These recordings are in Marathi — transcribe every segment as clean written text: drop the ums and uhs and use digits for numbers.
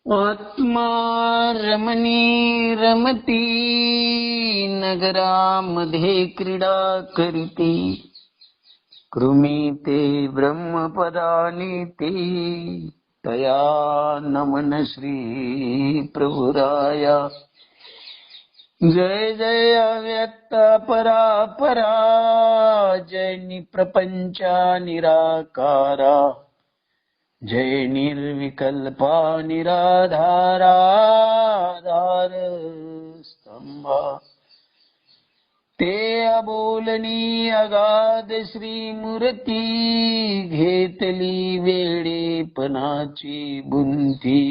आत्मा रमणी रमती नगरामध्ये क्रीडा करीती कृमी ते ब्रह्मपदानीती तया नमन श्री प्रभुराया जय जय अव्यक्त परापरा जय निप्रपंचा निराकारा जय निर्विकल्पा निराधारा आधार स्तंभा ते अबोलनी अगाध श्रीमूर्ती घेतली वेडेपणाची बुंती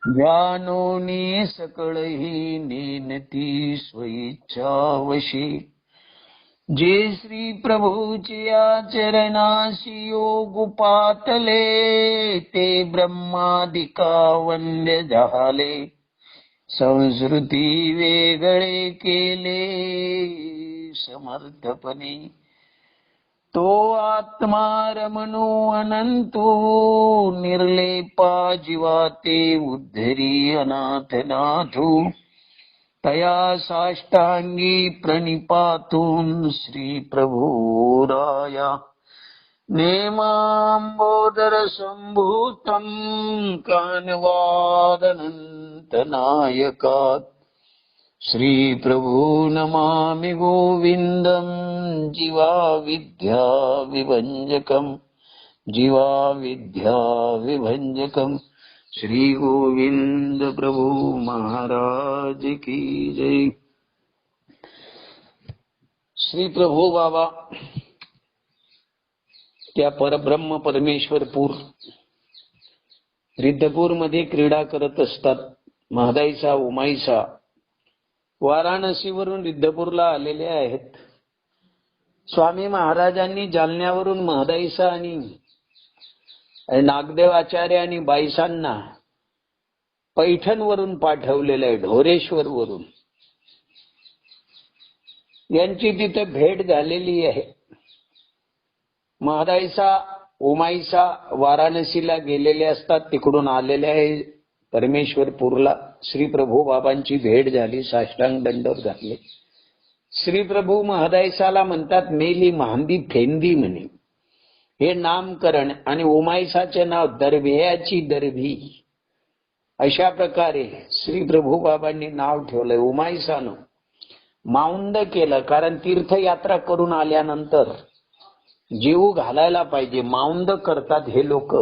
ज्ञानोनी सकळही नेनती स्वइच्छा वशी जे श्री प्रभूचे चरणाशी योग पातले ते ब्रह्मादिका वंद्य झाले संस्कृती वेगळे केले समर्थपणे तो आत्मा रमणो अनंतो निर्लेपा जीवा ते उद्धरी अनाथनाथो तया साष्टांगी प्रणिपातून श्री प्रभुराया नेमांबोदर संभूतं कानवादनंत नायकात् श्री प्रभु नमामि गोविंदं जीवा विद्या विभंजकं श्री गोविंद प्रभु महाराज की जय। श्री प्रभु बाबा त्या परब्रह्म परमेश्वरपूर रिद्धपूर मध्ये क्रीडा करत असतात। महादाईचा उमाईचा वाराणसीवरून रिद्धपूरला आलेले आहेत। स्वामी महाराजांनी जालन्यावरून महादाईचा आणि नागदेव आचार्य आणि बाईसांना पैठणवरून पाठवलेलं आहे, ढोरेश्वर वरून। यांची तिथे भेट झालेली आहे। महादाईचा उमाईचा वाराणसीला गेलेले असतात, तिकडून आलेले आहे परमेश्वरपूरला। श्री प्रभू बाबांची भेट झाली, साष्टांग दंडवत घातले। श्री प्रभू महादाईसाला म्हणतात मेली मांदी फेंदी म्हणे, हे नामकरण। आणि उमाईसाचे नाव दरभ्याची दरभी, अशा प्रकारे श्री प्रभू बाबांनी नाव ठेवलंय। उमाईसानं माउंद केलं, कारण तीर्थयात्रा करून आल्यानंतर जीव घालायला पाहिजे, माउंद करतात हे लोक।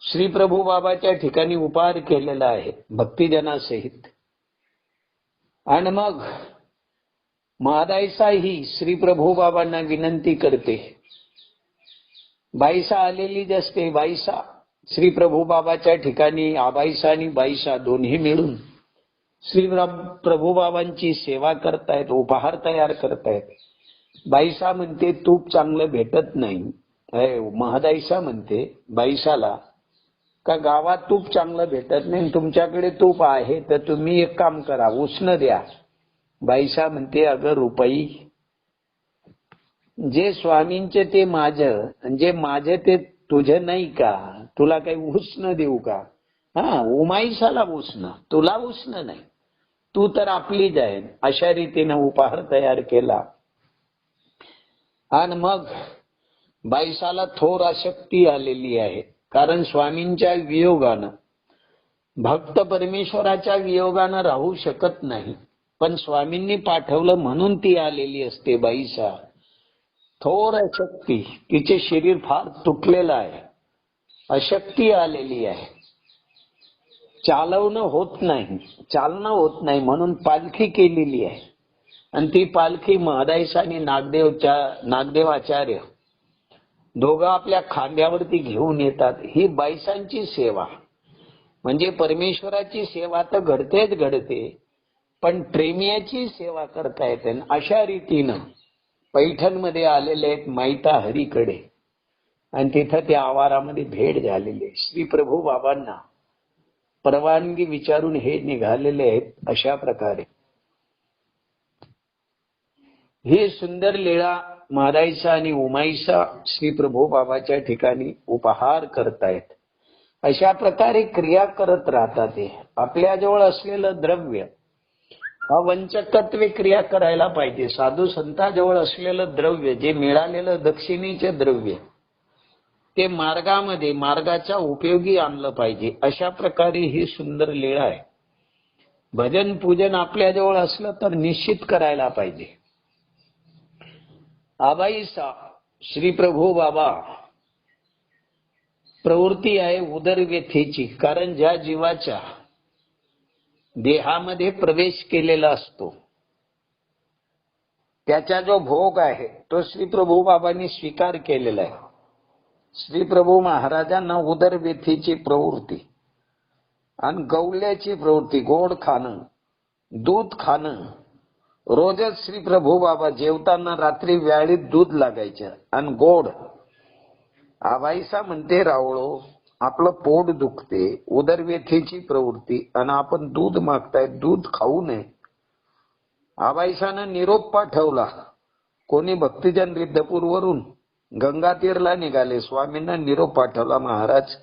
श्री प्रभू बाबाच्या ठिकाणी उपहार केलेला आहे भक्तिजनासहित। आणि मग महादाईसा ही श्री प्रभू बाबांना विनंती करते। बाईसा आलेली असते, बाईसा श्री प्रभू बाबाच्या ठिकाणी आबाईसा आणि बाईसा दोन्ही मिळून श्री प्रभू बाबांची सेवा करतायत, उपहार तयार करतायत। बाईसा म्हणते तूप चांगलं भेटत नाही। महादाईसा म्हणते बाईसाला का गावात तूप चांगलं भेटत नाही, तुमच्याकडे तूप आहे तर तुम्ही एक काम करा, उष्ण द्या। बाईसा म्हणते अगं रुपाई, जे स्वामींचे ते माझं, जे माझे ते तुझं नाही का, तुला काही उष्ण देऊ का? हा, उमाईसाला उष्ण, तुला उष्ण नाही, तू तर आपली जाय। अशा रीतीने उपहार तयार केला। आणि मग बाईसाला थोर आसक्ती आलेली आहे, कारण स्वामींच्या वियोगानं, भक्त परमेश्वराच्या वियोगानं राहू शकत नाही। पण स्वामींनी पाठवलं म्हणून ती आलेली असते बाईसा। थोर अशक्ती, तिचे शरीर फार तुटलेलं आहे, अशक्ती आलेली आहे, चालणं होत नाही, म्हणून पालखी केलेली आहे। आणि ती पालखी महादाईसा आणि नागदेव आचार्य दोघं आपल्या खांद्यावरती घेऊन येतात। ही बाईसांची सेवा, म्हणजे परमेश्वराची सेवा तर घडतेच घडते, पण प्रेमियाची सेवा करता येते। अशा रीतीनं पैठणमध्ये आलेले आहेत माईता हरीकडे, आणि तिथं त्या आवारामध्ये भेट झालेली आहे। श्री प्रभू बाबांना परवानगी विचारून हे निघालेले आहेत। अशा प्रकारे ही सुंदर लीळा महादाईचा आणि उमाईचा श्री प्रभू बाबाच्या ठिकाणी उपहार करतायत। अशा प्रकारे क्रिया करत राहतात. ते आपल्याजवळ असलेलं द्रव्य हा वंचकत्वे क्रिया करायला पाहिजे. साधू संताजवळ असलेलं द्रव्य, जे मिळालेलं दक्षिणेचे द्रव्य, ते मार्गामध्ये, मार्गाच्या उपयोगी आणलं पाहिजे. अशा प्रकारे ही सुंदर लीळा आहे. भजन पूजन आपल्याजवळ असलं तर निश्चित करायला पाहिजे. आबाईसा श्री प्रभू बाबा प्रवृत्ती आहे उदरव्यथेची. कारण ज्या जीवाच्या देहामध्ये प्रवेश केलेला असतो, त्याचा जो भोग आहे तो श्री प्रभू बाबांनी स्वीकार केलेला आहे. श्री प्रभू महाराजांना उदरव्यथेची प्रवृत्ती आणि गवल्याची प्रवृत्ती, गोड खाणं, दूध खाणं, रोजच श्री प्रभू बाबा जेवताना रात्री व्याळीत दूध लागायचं आणि गोड. आबाईसा म्हणते, रावळो, आपलं पोट दुखते, उदरव्यथेची प्रवृत्ती, आणि आपण दूध मागताय, दूध खाऊ नये. आबाईसानं निरोप पाठवला. कोणी भक्तिजन रिद्धपूरवरून गंगातीरला निघाले, स्वामींना निरोप पाठवला. महाराज,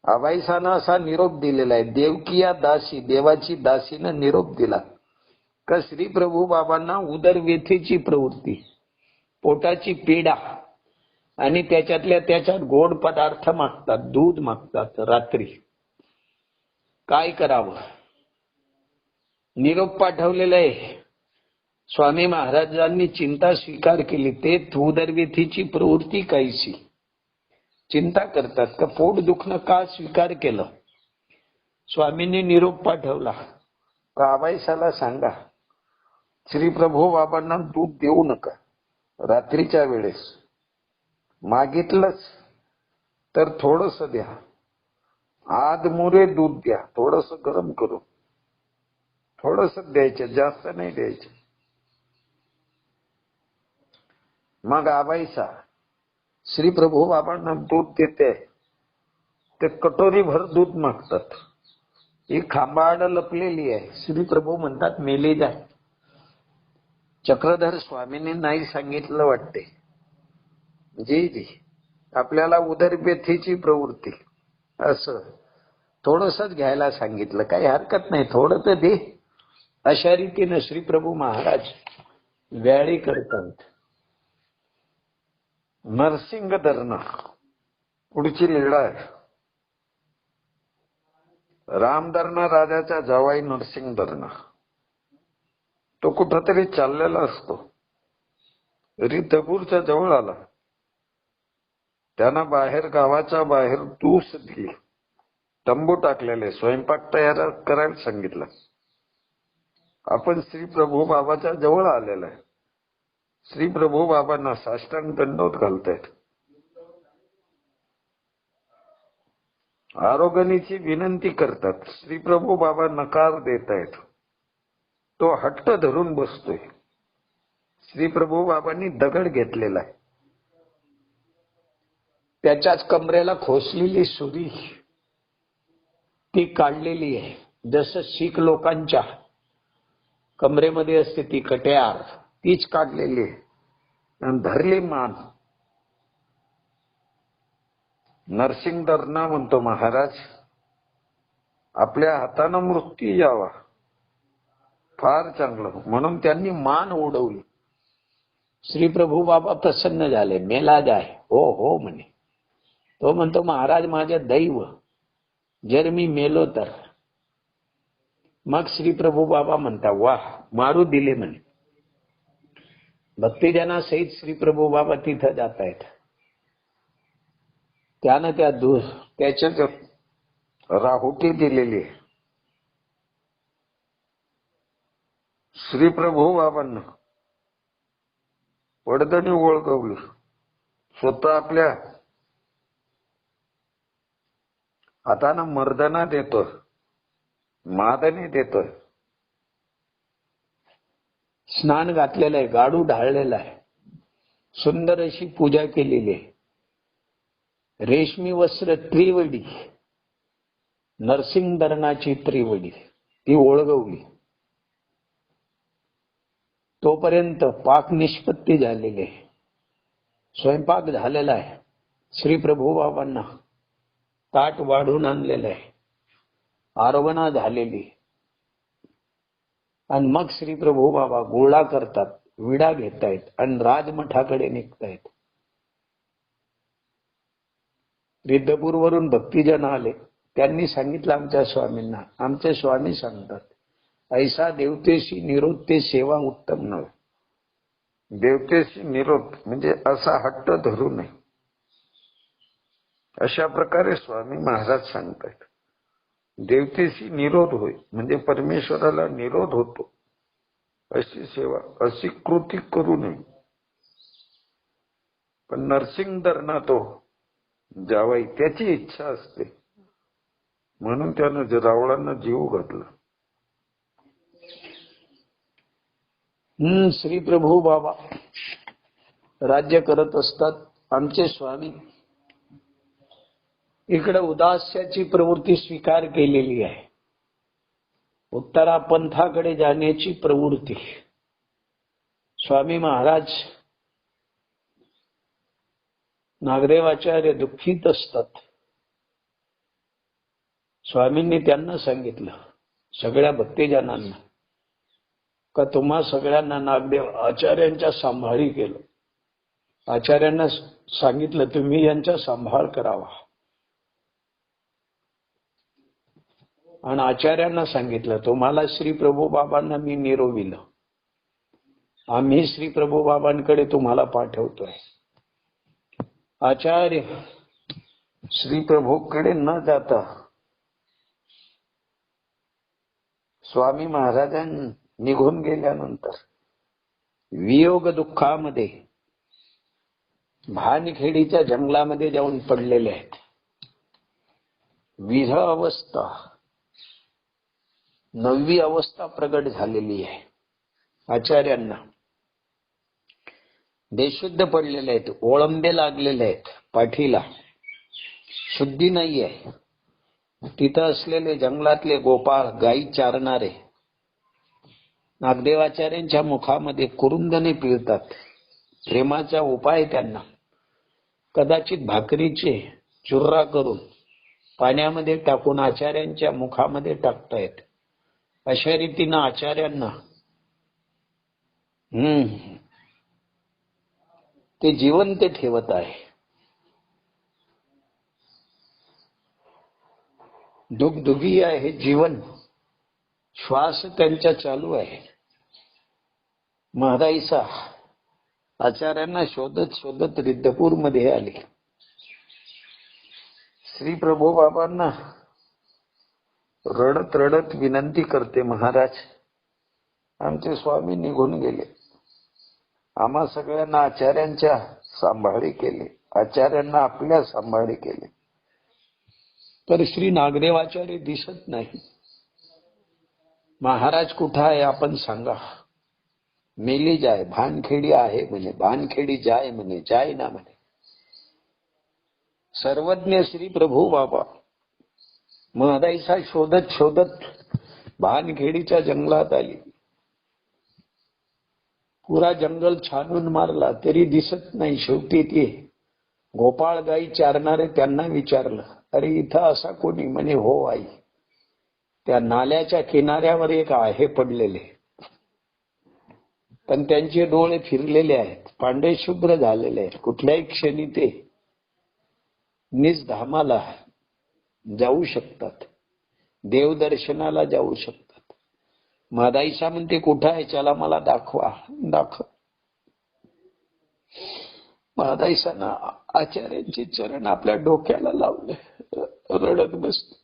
आबाईसानं असा निरोप दिलेला आहे. देवकिया दासी, देवाची दासीनं निरोप दिला का श्री प्रभू बाबांना उदरव्यथेची प्रवृत्ती, पोटाची पीडा, आणि त्याच्यातल्या त्याच्यात गोड पदार्थ मागतात, दूध मागतात रात्री. काय करावं? निरोप पाठवलेला आहे. स्वामी महाराजांनी चिंता स्वीकार केली. ते उदरव्यथेची प्रवृत्ती काहीशी चिंता करतात का पोट दुखणं का स्वीकार केलं? स्वामींनी निरोप पाठवला का आबाईसाला सांगा, श्री प्रभू बाबांना दूध देऊ नका. रात्रीच्या वेळेस मागितलंच तर थोडस द्या, आदमुरे दूध द्या, थोडस गरम करून, थोडस द्यायचं, जास्त नाही द्यायचं. मग आबाईसा श्री प्रभू बाबांना दूध देते, ते कटोरी भर दूध मागतात. ही खांबाड लपलेली आहे. श्री प्रभू म्हणतात, मेली जाय. चक्रधर स्वामींनी नाही सांगितलं वाटते. जी जी, आपल्याला उदरव्यथेची प्रवृत्ती असं थोडसच घ्यायला सांगितलं, काही हरकत नाही, थोडं तर दे. अशा रीतीनं श्री प्रभू महाराज व्याळी करतात. नरसिंग धरणं पुढची लीळा आहे. रामधरणा राजाचा जावाई नरसिंग धरणा, तो कुठंतरी चाललेला असतो. रिद्धपूरच्या जवळ आला. त्यांना बाहेर, गावाच्या बाहेर तूस दिली, तंबू टाकलेले, स्वयंपाक तयार करायला सांगितलं. आपण श्री प्रभू बाबाच्या जवळ आलेला आहे. श्री प्रभू बाबांना साष्टांग दंडवत घालतायत. आरोग्याची विनंती करतात. श्री प्रभू बाबा नकार देतायत. तो हट्ट धरून बसतोय. श्री प्रभू बाबांनी दगड घेतलेला आहे. त्याच्याच कमरेला खोसलेली सुरी ती काढलेली आहे. जसं शीख लोकांच्या कमरेमध्ये असते ती कट्यार, तीच काढलेली आहे आणि धरली मान. नरसिंग धरणा म्हणतो, महाराज, आपल्या हातानं मृत्यू यावा, फार चांगलं. म्हणून त्यांनी मान उडवली. श्री प्रभू बाबा प्रसन्न झाले. मेला जाय. हो हो म्हणे. तो म्हणतो, महाराज, माझे दैव, जर मी मेलो तर. मग श्री प्रभू बाबा म्हणता, वाह, मारू दिले म्हणे. भक्तिजना सहित श्री प्रभू बाबा तिथं जात आहेत. त्यानं त्याच्यात राहुटी दिलेली. श्री प्रभू बाबांना पडदणी ओळखवली. स्वतः आपल्या हातानं मर्दना देतोय, मादनी देतोय. स्नान घातलेलं आहे, गाडू ढाळलेला आहे, सुंदर अशी पूजा केलेली आहे. रेशमी वस्त्र त्रिवडी, नरसिंग धरणाची त्रिवडी ती ओळगवली. तोपर्यंत पाक निष्पत्ती झालेली आहे, स्वयंपाक झालेला आहे. श्री प्रभू बाबांना ताट वाढून आणलेलं आहे, आरवणा झालेली, आणि मग श्री प्रभू बाबा गोळा करतात, विडा घेतायत आणि राजमठाकडे निघतायत. रिद्धपूरवरून भक्तिजन आले, त्यांनी सांगितलं आमच्या स्वामींना. आमचे स्वामी सांगतात, ऐसा देवतेशी निरोध ते सेवा उत्तम नव्हे. देवतेशी निरोध म्हणजे असा हट्ट धरू नये. अशा प्रकारे स्वामी महाराज सांगतात, देवतेशी निरोध होय म्हणजे परमेश्वराला निरोध होतो अशी सेवा, अशी कृती करू नये. पण नरसिंग धरणा तो जावाई, त्याची इच्छा असते, म्हणून त्यानं रावळांना जीव घातला. श्री प्रभू बाबा राज्य करत असतात. आमचे स्वामी इकडे उदास्याची प्रवृत्ती स्वीकार केलेली आहे, उत्तरापंथाकडे जाण्याची प्रवृत्ती. स्वामी महाराज नागदेवाचार्य दुःखीत असतात. स्वामींनी त्यांना सांगितलं, सगळ्या भक्तिजनांना, का तुम्हा सगळ्यांना नागदेव आचार्यांच्या सांभाळी केलं. आचार्यांना सांगितलं तुम्ही यांचा सांभाळ करावा, आणि आचार्यांना सांगितलं तुम्हाला श्री प्रभू बाबांना मी निरोविलं, आम्ही श्री प्रभू बाबांकडे तुम्हाला पाठवतोय. आचार्य श्री प्रभूकडे न जाता स्वामी महाराजांनी निघून गेल्यानंतर वियोग दुःखामध्ये भानखेडीच्या जंगलामध्ये जाऊन पडलेले आहेत. विरह अवस्था, 9वी अवस्था प्रगट झालेली आहे. आचार्यांना बेशुद्ध पडलेले आहेत, ओळंबे लागलेले आहेत, पाठीला शुद्धी नाही आहे. तिथं असलेले जंगलातले गोपाळ, गायी चारणारे नागदेवाचार्यांच्या मुखामध्ये कुरुंदने पिळतात. प्रेमाचा उपाय त्यांना कदाचित भाकरीचे चुर्रा करून पाण्यामध्ये टाकून आचार्यांच्या मुखामध्ये टाकतायत. अशा रीतीनं आचार्यांना ते जिवंत ठेवत आहे. दुगदुगी आहे जीवन, श्वास त्यांच्या चालू आहे. महाराईसा आचार्यांना शोधत शोधत रिद्धपूर मध्ये आले. श्री प्रभू बाबांना रडत रडत विनंती करते, महाराज आमचे स्वामी निघून गेले, आम्हा सगळ्यांना आचार्यांच्या सांभाळी केले, आचार्यांना आपल्या सांभाळी केले, तर श्री नागदेवाचार्य दिसत नाही. महाराज कुठं आहे आपण सांगा. मेली जाय, भानखेडी आहे म्हणे, भानखेडी जाय म्हणे, जाय ना म्हणे. सर्वज्ञ श्री प्रभू बाबा महाराईसा शोधत शोधत भानखेडीच्या जंगलात आली. पुरा जंगल छानून मारला तरी दिसत नाही. शेवटी ते गोपाळ गाई चारणारे त्यांना विचारलं, अरे इथं असा कोणी? म्हणे हो आई, त्या नाल्याच्या किनाऱ्यावर एक आहे पडलेले, पण त्यांचे डोळे फिरलेले आहेत, पांढरे शुभ्र झालेले आहेत. कुठल्याही क्षणी ते निजधामाला जाऊ शकतात, देवदर्शनाला जाऊ शकतात. मादाईसा म्हणते कुठं आहे, चला मला दाखवा. दाखव. मादाईसाना आचार्यांचे चरण आपल्या डोक्याला लावले, रडत बसते.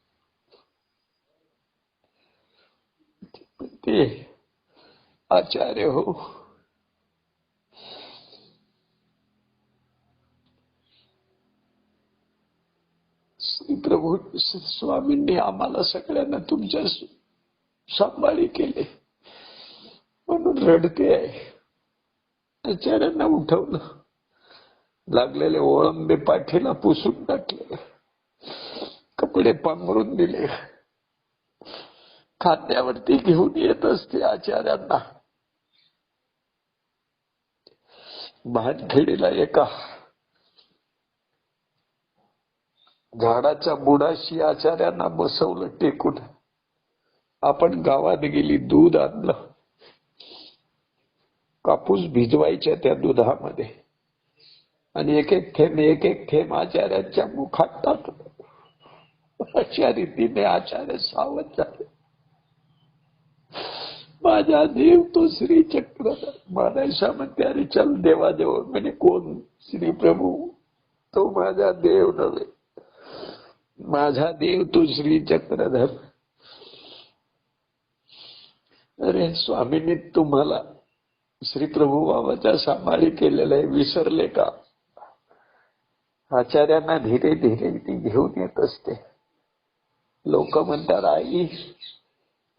ते आचार्य हो, श्री प्रभू स्वामींनी आम्हाला सगळ्यांना तुमच्या सांभाळी केले म्हणून रडते आहे. आचार्यांना उठवलं, लागलेले ओळंबे पाठीला पुसून टाकले, कपडे पांघरून दिले, खांद्यावरती घेऊन येत असते आचार्यांना. भानखेडीला एका झाडाच्या बुडाशी आचार्यांना बसवलं टेकून. आपण गावात गेली, दूध आणलं, कापूस भिजवायच्या त्या दुधामध्ये आणि एक एक थेंब आचार्यांच्या मुखात टाकलं. अशा रीतीने आचार्य सावध झाले. माझा देव तो श्री चक्रधर. मानायसा म्हणते, अरे चल देवाजवळ. म्हणे कोण? श्री प्रभू. तो माझा देव नव्हे, माझा देव तो श्री चक्रधर. अरे स्वामींनी तुम्हाला श्री प्रभू बाबाच्या सांभाळी केलेलं आहे, विसरले का? आचार्यांना धीरे धीरे ती घेऊन येत असते. लोक म्हणतात, आई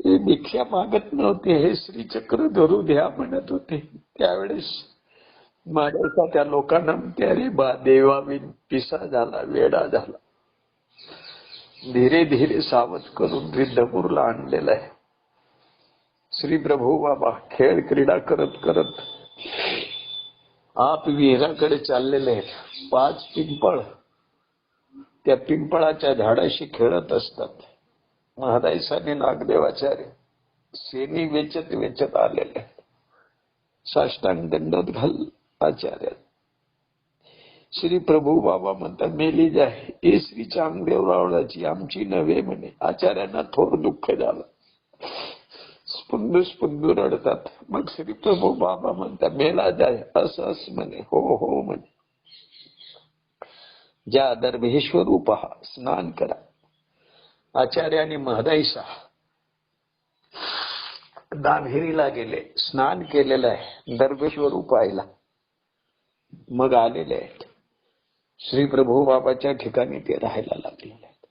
हे भिक्षा मागत नव्हते, हे श्रीचक्र धरू द्या म्हणत होते. त्यावेळेस माझ्या त्या लोकांना म्हणते, अरे बा देवा मी पिसा झाला, वेडा झाला. धीरे धीरे सावध करून रिद्धपूरला आणलेला आहे. श्री प्रभू बाबा खेळ क्रीडा करत करत आप विहिराकडे चाललेले आहेत. 5 पिंपळ त्या पिंपळाच्या झाडाशी खेळत असतात. महाराजांनी नागदेवाचार्य सेनी वेचत वेचत आलेले आहेत. साष्टांग दंडोत घाल आचार्य. श्री प्रभू बाबा म्हणतात, मेली जाय हे श्री चांगदेवरावळाची आमची नव्हे म्हणे. आचार्यांना थोर दुःख झालं, स्पुंदू स्पुंदू रडतात. मग श्री प्रभू बाबा म्हणतात, मेला जाय असं म्हणे. हो हो म्हणे. ज्या दर्भेश्वर उपहा स्नान करा. आचार्य आणि महदाईसा दाभेरीला गेले, स्नान केलेलं आहे दर्भेश्वर उपायला. मग आलेले आहेत श्री प्रभू बाबाच्या ठिकाणी ते राहायला लागलेले आहेत.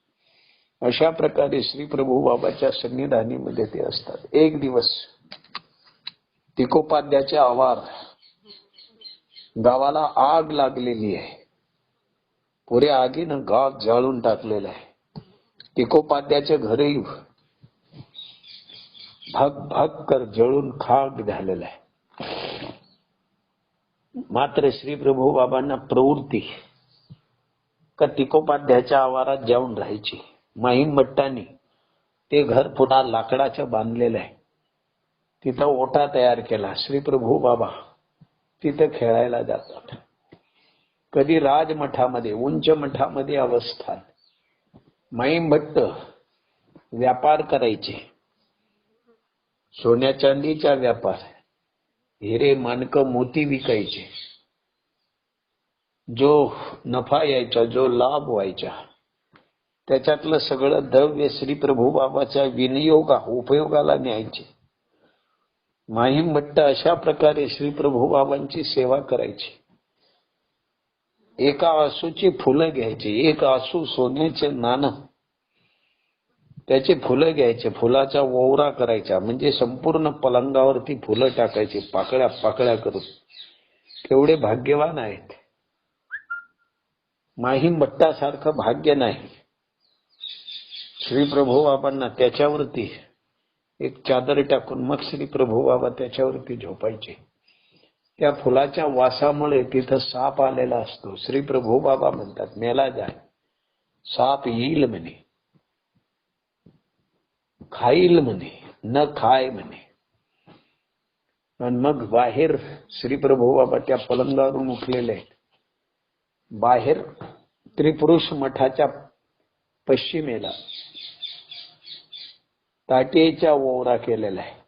अशा प्रकारे श्री प्रभू बाबाच्या सन्निधानीमध्ये ते असतात. एक दिवस तिकोपाध्याचे आवार गावाला आग लागलेली आहे. पुऱ्या आगीनं गाव जाळून टाकलेलं आहे. तिकोपाध्याचे घरही भाग भाग कर जळून खाक झालेला आहे. मात्र श्री प्रभू बाबांना प्रवृत्ती का तिकोपाध्याच्या आवारात जाऊन राहायची. माहीम भट्टांनी ते घर पुन्हा लाकडाचं बांधलेलं आहे. तिथं ओटा तयार केला. श्री प्रभू बाबा तिथं खेळायला जातात. कधी राजमठामध्ये, उंच मठामध्ये अवस्थान. माहीम भट्ट व्यापार करायचे, सोन्या चांदीचा व्यापार, हिरे माणकं मोती विकायचे. जो नफा यायचा, जो लाभ व्हायचा, त्याच्यातलं सगळं द्रव्य श्री प्रभू बाबाच्या उपयोगाला न्यायचे. माहीम भट्ट अशा प्रकारे श्री प्रभू बाबांची सेवा करायची. एका आसूची फुलं घ्यायची, एक आसू सोन्याचे नाणं, त्याचे फुलं घ्यायचे, फुलाचा ओवरा करायचा, म्हणजे संपूर्ण पलंगावरती फुलं टाकायची, पाकळ्या पाकळ्या करून. केवढे भाग्यवान आहेत. माहीम भट्टासारखं भाग्य नाही. श्री प्रभू बाबांना त्याच्यावरती एक चादर टाकून मग श्री प्रभू बाबा त्याच्यावरती झोपायचे. त्या फुलाच्या वासामुळे तिथं साप आलेला असतो. श्री प्रभू बाबा म्हणतात, मेला जाय साप येईल म्हणे, खाईल म्हणे, न खाय म्हणे. आणि मग बाहेर श्री प्रभू बाबा त्या पलंगावरून उठलेले आहेत. बाहेर त्रिपुरुष मठाच्या पश्चिमेला ताटेचा ओवरा केलेला आहे.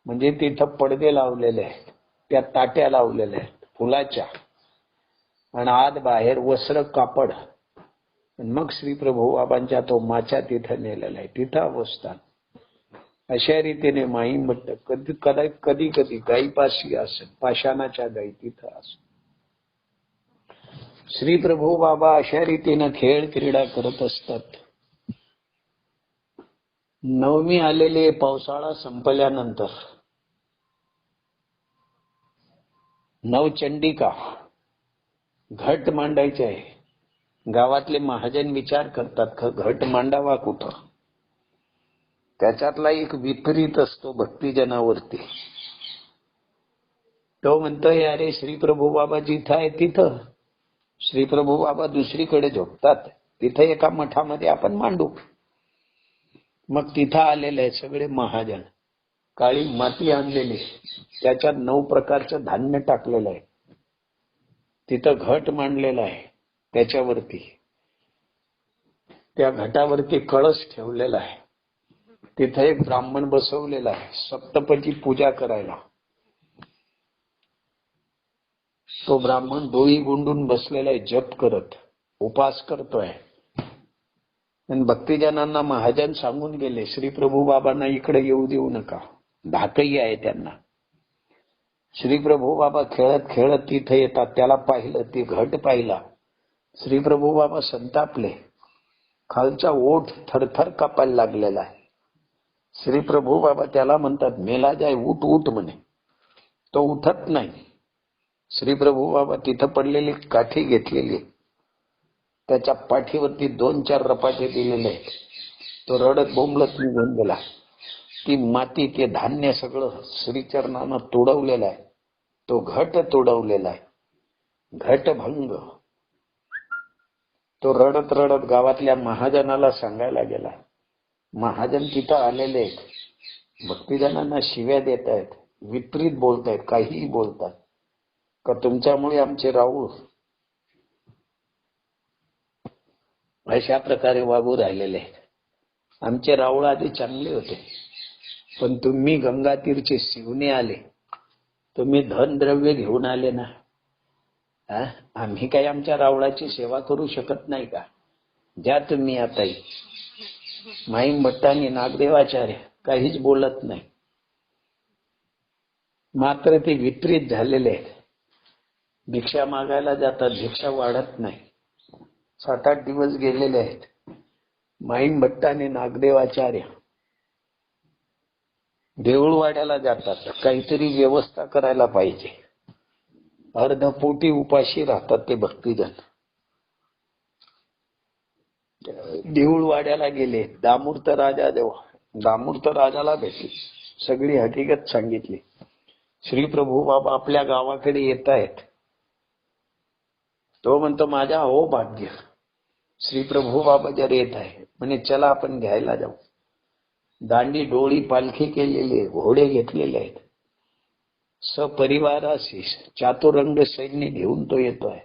म्हणजे तिथं पडदे लावलेले आहेत, त्या ताट्या लावलेल्या आहेत फुलाच्या, आणि आत बाहेर वस्त्र कापड. मग श्री प्रभू बाबांच्या तो माचा तिथं नेलेला आहे, तिथं अवस्थान. अशा रीतीने माहीम भट्ट कधी कधी गाईपाशी असत, पाषाणाच्या गाई तिथं असत. श्री प्रभू बाबा अशा रीतीने खेळ क्रीडा करत असतात. नवमी आलेले, पावसाळा संपल्यानंतर नवचंडिका घट मांडायचे आहे. गावातले महाजन विचार करतात घट मांडावा कुठं. त्याच्यातला एक विपरीत असतो भक्तिजनावरती. तो म्हणतोय, अरे श्री प्रभू बाबा जिथं आहे तिथं श्री प्रभू बाबा दुसरीकडे झोपतात, तिथे एका मठामध्ये आपण मांडू. मग तिथं आलेले आहे सगळे महाजन, काळी माती आणलेली, त्याच्यात 9 प्रकारचं धान्य टाकलेलं आहे. तिथं घट मांडलेला आहे, त्याच्यावरती त्या घटावरती कळस ठेवलेला आहे. तिथं एक ब्राह्मण बसवलेला आहे सप्तपदी पूजा करायला. तो ब्राह्मण डोळी गुंडून बसलेला आहे, जप करत उपास करतोय. आणि भक्तिजनांना महाजन सांगून गेले, श्री प्रभू बाबांना इकडे येऊ देऊ नका, धाकही आहे त्यांना. श्री प्रभू बाबा खेळत खेळत तिथे येतात. त्याला पाहिलं, ती घट पाहिला. श्री प्रभू बाबा संतापले, खालचा ओठ थरथर कापायला लागलेला आहे. श्री प्रभू बाबा त्याला म्हणतात, मेला जाय, उठ उठ म्हणे. तो उठत नाही. श्री प्रभू बाबा तिथं पडलेली काठी घेतलेली, त्याच्या पाठीवरती 2-4 रपाटे दिलेले आहेत. तो रडत बोंबलत निघून गेला. ती माती, ते धान्य सगळं श्रीचरणानं तोडवलेलं आहे. तो घट तोडवलेला आहे, घटभंग. तो रडत रडत गावातल्या महाजनाला सांगायला गेला. महाजन तिथं आलेले आहेत, भक्तिजनांना शिव्या देत आहेत, विपरीत बोलतायत, काहीही बोलतात, का तुमच्यामुळे आमचे राऊळ अशा प्रकारे वागू राहिलेले आहेत. आमचे राऊळ आधी चांगले होते, पण तुम्ही गंगातीरचे शिवणे आले, तुम्ही धनद्रव्य घेऊन आले ना. आम्ही काही आमच्या रावळाची सेवा करू शकत नाही का? ज्या तुम्ही आता माईम भट्ट आणि नागदेवाचार्य काहीच बोलत नाही. मात्र ते विपरीत झालेले आहेत. भिक्षा मागायला जातात, भिक्षा वाढत नाही. 7-8 दिवस गेलेले आहेत. माईम भट्ट आणि नागदेवाचार्य देऊळवाड्याला जातात, काहीतरी व्यवस्था करायला पाहिजे. अर्धपोटी उपाशी राहतात ते भक्तिजन. देऊळवाड्याला गेले, दामूर्त राजाला भेटले, सगळी हकीकत सांगितली. श्री प्रभू बाबा आपल्या गावाकडे येत आहेत. तो म्हणतो, माझ्या हो भाग्य, श्री प्रभू बाबा जर येत आहे म्हणे, चला आपण घ्यायला जाऊ. दांडी डोळी पालखी केलेली, घोडे घेतलेले आहेत, सपरिवाराशी चातुरंग सैन्य घेऊन तो येतोय.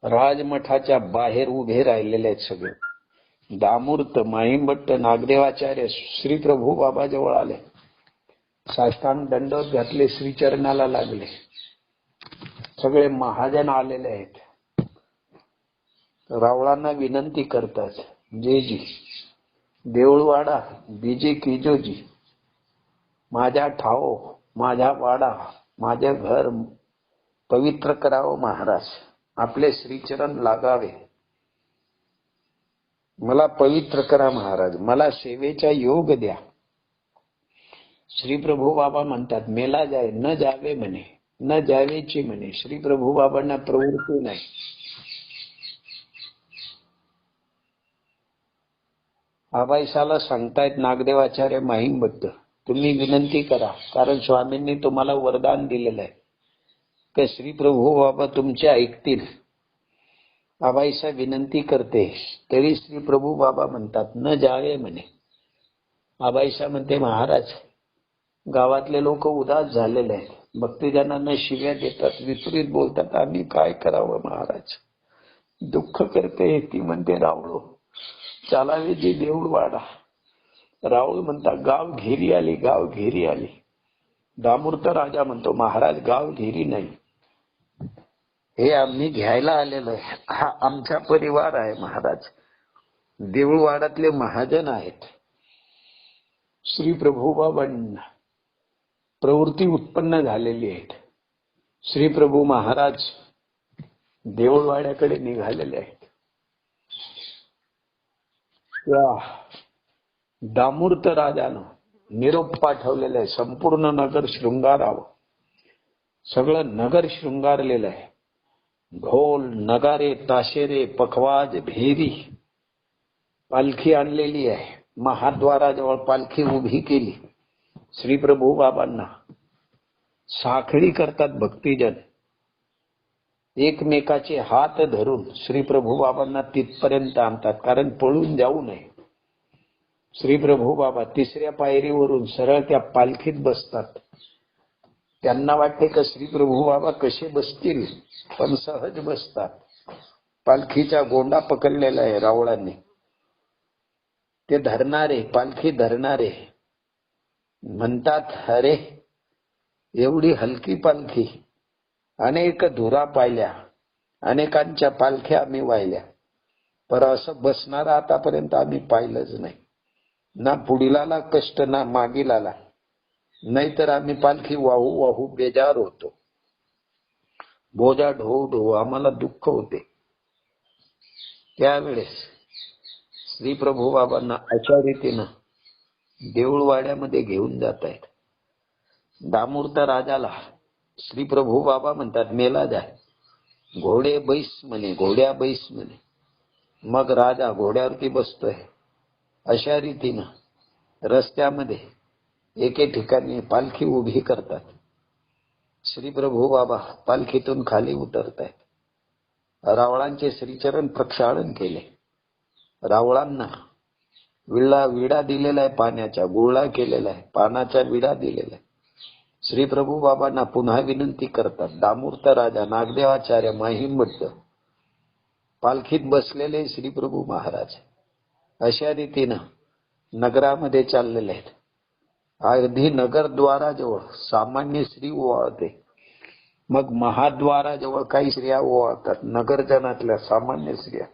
राजमठाच्या बाहेर उभे राहिलेले आहेत सगळे. दामूर्त, माईमभट्ट, नागदेवाचार्य श्री प्रभू बाबा जवळ आले, साष्टांग दंडवत घातले, श्रीचरणाला लागले. सगळे महाजन आलेले आहेत. रावळांना विनंती करतात, जेजी देऊळवाडा बीजे किजोजी, माझ्या ठाव, माझ्या वाडा, माझे घर पवित्र करावं महाराज, आपले श्रीचरण लागावे, मला पवित्र करा महाराज, मला सेवेचा योग द्या. श्री प्रभू बाबा म्हणतात, मेला जाय, न जावे म्हणे, न जावेची म्हणे. श्री प्रभू बाबांना प्रवृत्ती नाही. आबाईसाला सांगतायत नागदेवाचार्य, माहीम भट्ट, तुम्ही विनंती करा, कारण स्वामींनी तुम्हाला वरदान दिलेलं आहे की श्री प्रभू बाबा तुमचे ऐकतील. आबाईसा विनंती करते, तरी श्री प्रभू बाबा म्हणतात, न जावे म्हणे. आबाईसा म्हणते, महाराज गावातले लोक उदास झालेले आहेत, भक्तिजनांना शिव्या देतात, विपरीत बोलतात, आम्ही काय करावं महाराज, दुःख करते. ती म्हणते, रावळो चालावे जी देऊळवाडा. राऊळ म्हणतात, गाव घेरी आली, गाव घेरी आली. दामूर्त राजा म्हणतो, महाराज गाव घेरी नाही, हे आम्ही घ्यायला आलेलो आहे, हा आमचा परिवार आहे महाराज. देऊळवाड्यातले महाजन आहेत. श्री प्रभू बाबांना प्रवृत्ती उत्पन्न झालेली आहेत. श्री प्रभू महाराज देऊळवाड्याकडे निघालेले आहेत. त्या दामूर्त राजानं निरोप पाठवलेला आहे, संपूर्ण नगर शृंगारावं. सगळं नगर शृंगारलेलं आहे. ढोल नगारे ताशेरे पखवाज भेरी, पालखी आणलेली आहे. महाद्वाराजवळ पालखी उभी केली. श्री प्रभू बाबांना साखळी करतात भक्तिजन. एकमेकाचे हात धरून श्री प्रभू बाबांना तिथपर्यंत आणतात, कारण पळून जाऊ नये. श्री प्रभू बाबा तिसऱ्या पायरीवरून सरळ त्या पालखीत बसतात. त्यांना वाटते का श्री प्रभू बाबा कसे बसतील, पण सहज बसतात. पालखीचा गोंडा पकडलेला आहे रावळांनी. ते धरणारे, पालखी धरणारे म्हणतात, अरे एवढी हलकी पालखी, अनेक धुरा पाहिल्या, अनेकांच्या पालख्या आम्ही वाहिल्या, पर असं बसणार आतापर्यंत आम्ही पाहिलंच नाही. ना पुढीलाला कष्ट ना मागीलाला, नाहीतर आम्ही पालखी वाहू वाहू बेजार होतो. बोजा ढो ढो आम्हाला दुःख होते. त्यावेळेस श्री प्रभू बाबांना अशा रीतीनं देऊळवाड्यामध्ये घेऊन जात आहेत. दामूर्त राजाला श्री प्रभू बाबा म्हणतात, मेला जाय, घोडे बैस म्हणे, घोड्या बैस म्हणे. मग राजा घोड्यावरती बसतोय. अशा रीतीनं रस्त्यामध्ये एके ठिकाणी पालखी उभी करतात. श्री प्रभू बाबा पालखीतून खाली उतरतायत. रावळांचे श्रीचरण प्रक्षालन केले. रावळांना विडा दिलेला आहे पाण्याचा, गुळा केलेला आहे, पानाचा विडा दिलेला आहे. श्री प्रभू बाबांना पुन्हा विनंती करतात. दामूर्त राजा, नागदेवाचार्य, माहिमभट्ट पालखीत बसलेले श्री प्रभू महाराज अशा रीतीनं नगरामध्ये चाललेले आहेत. अगदी नगरद्वाराजवळ सामान्य स्त्री ओवाळते. मग महाद्वाराजवळ काही स्त्रिया ओवाळतात. नगरजनातल्या सामान्य स्त्रिया,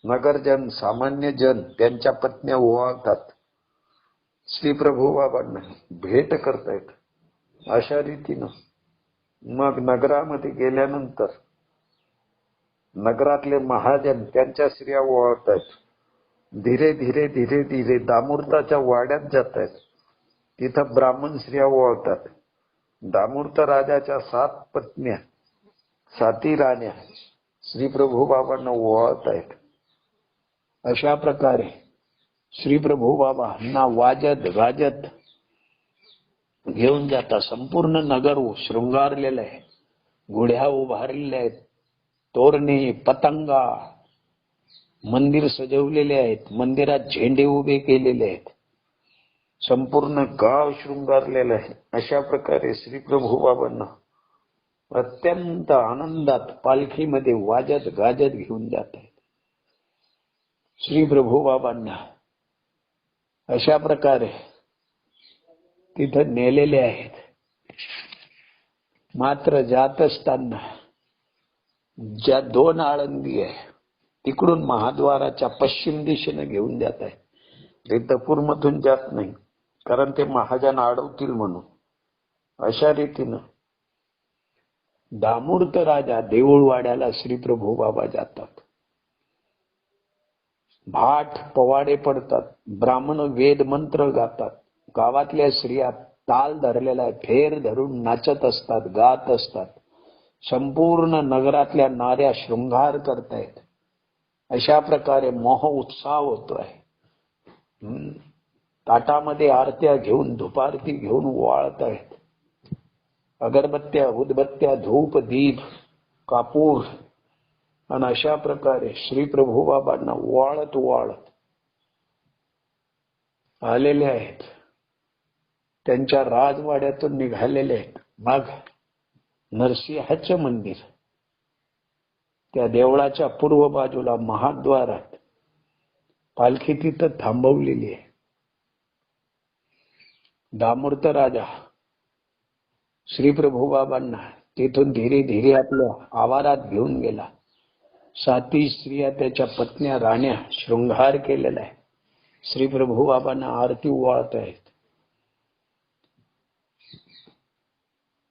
नगरजन, सामान्य जन त्यांच्या पत्न्या ओवाळतात. श्री प्रभू बाबांना भेट करतायत. अशा रीतीनं मग नगरामध्ये गेल्यानंतर नगरातले महाजन त्यांच्या स्त्रिया ओवाळतायत. धीरे धीरे धीरे धीरे दामूर्ताच्या वाड्यात जात आहेत. तिथं ब्राह्मण स्त्रिया ओवाळतात. दामूर्त राजाच्या 7 पत्न्या, 7 राण्या श्री प्रभू बाबांना ओवाळतायत. अशा प्रकारे श्री प्रभू बाबांना वाजत गाजत घेऊन जातात. संपूर्ण नगर शृंगारलेलं आहे. गुढ्या उभारलेल्या आहेत, तोरणे, पतंगा, मंदिर सजवलेले आहेत, मंदिरात झेंडे उभे केलेले आहेत. संपूर्ण गाव शृंगारलेलं आहे. अशा प्रकारे श्री प्रभू बाबांना अत्यंत आनंदात पालखीमध्ये वाजत गाजत घेऊन जात आहेत. श्री प्रभू बाबांना अशा प्रकारे तिथं नेलेले आहेत. मात्र जात असताना ज्या 2 आळंदी आहे तिकडून महाद्वाराच्या पश्चिम दिशेने घेऊन जात आहे. रिद्धपूरमधून जात नाही, कारण ते महाजन अडवतील म्हणून. अशा रीतीनं दामूर्त राजा देऊळवाड्याला श्री प्रभू बाबा जातात. भाट पवाडे पडतात, ब्राह्मण वेद मंत्र गातात, गावातल्या स्त्रिया ताल धरलेला आहे, फेर धरून नाचत असतात, गात असतात. संपूर्ण नगरातल्या नाऱ्या शृंगार करतायत. अशा प्रकारे मोह उत्साह होतोय. ताटामध्ये आरत्या घेऊन, धुपारती घेऊन वाळतायत. अगरबत्त्या, उदबत्त्या, धूप, दीप, कापूर, आणि अशा प्रकारे श्री प्रभू बाबांना वाळत वाळत आलेले आहेत. त्यांच्या राजवाड्यातून निघालेले आहेत. मग नरसिंहाचं मंदिर, त्या देवळाच्या पूर्व बाजूला महाद्वारात पालखी तिथं थांबवलेली आहे. दामूर्त राजा श्री प्रभू बाबांना तिथून धीरे धीरे आपल्या आवारात घेऊन गेला. 7 स्त्रिया त्याच्या पत्न्या राण्या शृंगार केलेला आहे. श्री प्रभू बाबांना आरती ओवाळत आहेत.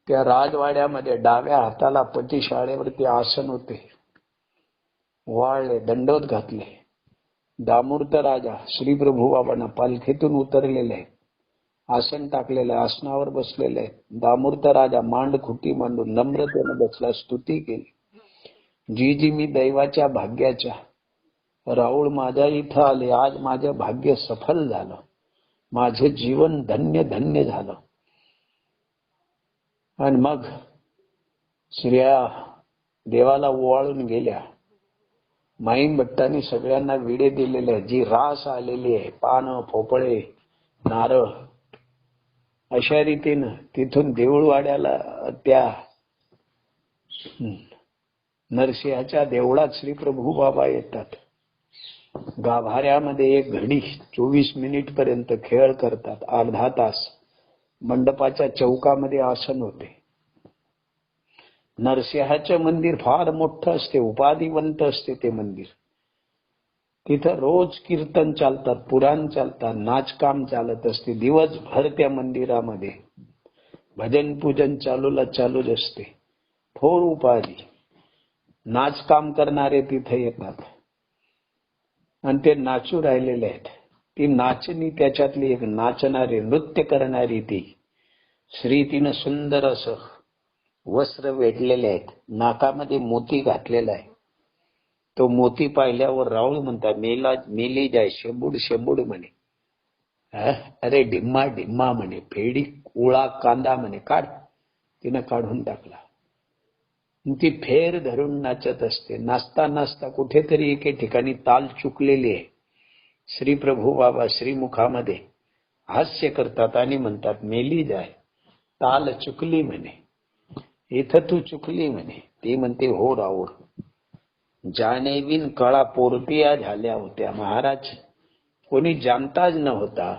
त्या राजवाड्यामध्ये डाव्या हाताला पतिशाळेवरती आसन होते. वाळले, दंडोत घातले. दामूर्त राजा श्री प्रभू बाबांना पालखीतून उतरलेले आहे. आसन टाकलेलं आहे, आसनावर बसलेले आहे. दामूर्त राजा मांड खुटी मांडून नम्रतेने बसला, स्तुती केली. जी जी मी दैवाच्या भाग्याच्या, राऊळ माझ्या इथं आले, आज माझं भाग्य सफल झालं, माझे जीवन धन्य धन्य झालं. आणि मग स्त्रिया देवाला ओवाळून गेल्या. माईन भट्टांनी सगळ्यांना विडे दिलेले आहेत. जी रास आलेली आहे, पानं, भोपळे, नारळ, अशा रीतीनं तिथून देऊळवाड्याला त्या नरसिंहाच्या देवळात श्री प्रभू बाबा येतात. गाभाऱ्यामध्ये 1 घडी 24 मिनिट पर्यंत खेळ करतात. अर्धा तास मंडपाच्या चौकामध्ये आसन होते. नरसिंहाचं मंदिर फार मोठं असते, उपाधिवंत असते ते मंदिर. तिथं रोज कीर्तन चालतात, पुराण चालतात, नाचकाम चालत असते. दिवसभर त्या मंदिरामध्ये भजन पूजन चालूच असते. थोर उपाधी नाचकाम करणारे तिथे येतात आणि ते नाचू राहिलेले आहेत. ती नाचणी, त्याच्यातली एक नाचणारी, नृत्य करणारी ती श्री, तिनं सुंदर असं वस्त्र वेढलेले आहेत, नाकामध्ये मोती घातलेला आहे. तो मोती पाहिल्यावर राऊळ म्हणतात, मेली जाय शेंबूड शेंबूड म्हणे. अरे ढिम्मा ढिम्मा म्हणे, फेडी उळा कांदा म्हणे, काढ. तिनं काढून टाकला. ती फेर धरून नाचत असते. नाचता नाचता कुठेतरी एके ठिकाणी ताल चुकलेली आहे. श्री प्रभू बाबा श्रीमुखामध्ये हास्य करतात आणि म्हणतात, मेली जाय, ताल चुकली म्हणे, इथं तू चुकली म्हणे. ती म्हणते, हो राऊळ, जाणेविन कळा पोरतिया झाल्या होत्या. महाराज, कोणी जाणताच नव्हता,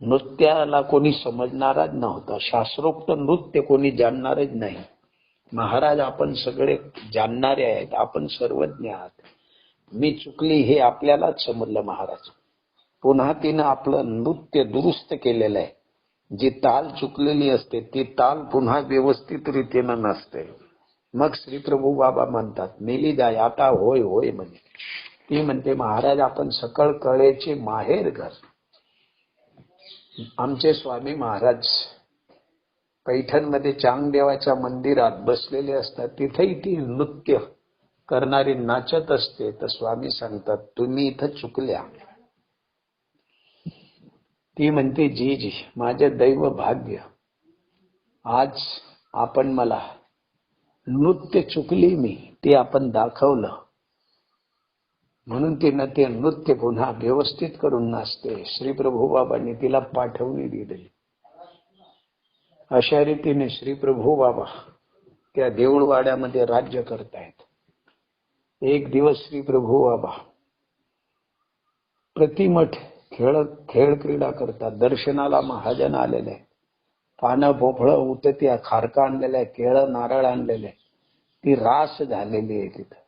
नृत्याला कोणी समजणारच नव्हता, शास्त्रोक्त नृत्य कोणी जाणणारच नाही. महाराज, आपण सगळे जाणणारे आहेत, आपण सर्वज्ञ आहात. मी चुकली हे आपल्यालाच समजलं महाराज. पुन्हा तिनं आपलं नृत्य दुरुस्त केलेलं आहे. जी ताल चुकलेली असते ती ताल पुन्हा व्यवस्थित रीतीनं नसते. मग श्री प्रभू बाबा म्हणतात, मेली जाय, आता होय होय म्हणे. ती म्हणते, महाराज, आपण सकळ कळेचे माहेर घर. आमचे स्वामी महाराज पैठणमध्ये चांगदेवाच्या मंदिरात बसलेले असतात. तिथेही ती नृत्य करणारी नाचत असते. तर स्वामी सांगतात, तुम्ही इथं चुकल्या. ती म्हणते, जी जी, माझे दैव भाग्य, आज आपण मला नृत्य चुकली मी, ते आपण दाखवलं, म्हणून तिनं ते नृत्य पुन्हा व्यवस्थित करून नाचते. श्री प्रभू बाबांनी तिला पाठवणी दिली. अशा रीतीने श्री प्रभू बाबा त्या देऊळवाड्यामध्ये राज्य करतायत. एक दिवस श्री प्रभू बाबा प्रतिमठ खेळ क्रीडा करतात. दर्शनाला महाजन आलेले आहे. पानं, भोपळं, उतत्या, खारका आणलेल्या आहे, केळं, नारळ आणलेले आहे. ती रास झालेली आहे तिथं.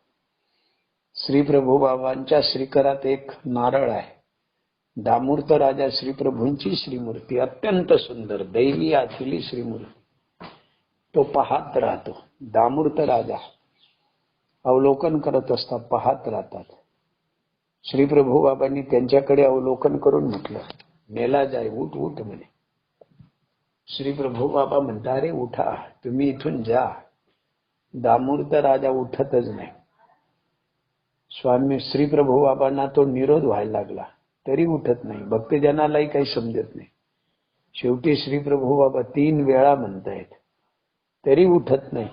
श्री प्रभू बाबांच्या श्रीकरात एक नारळ आहे. दामूर्त राजा श्री प्रभूंची श्रीमूर्ती, अत्यंत सुंदर दैवी आतली श्रीमूर्ती. तो पाहत राहतो. दामूर्त राजा अवलोकन करत असतात, पाहत राहतात. श्री प्रभू बाबांनी त्यांच्याकडे अवलोकन करून म्हटलं, मेला जाय, उठ उठ म्हणे. श्री प्रभू बाबा म्हणता, अरे उठा, तुम्ही इथून जा. दामूर्त राजा उठतच नाही. स्वामी श्री प्रभू बाबांना तो निरोध व्हायला लागला, तरी उठत नाही. भक्तजनालाही काही समजत नाही. शेवटी श्री प्रभू बाबा 3 वेळा म्हणतायत, तरी उठत नाही.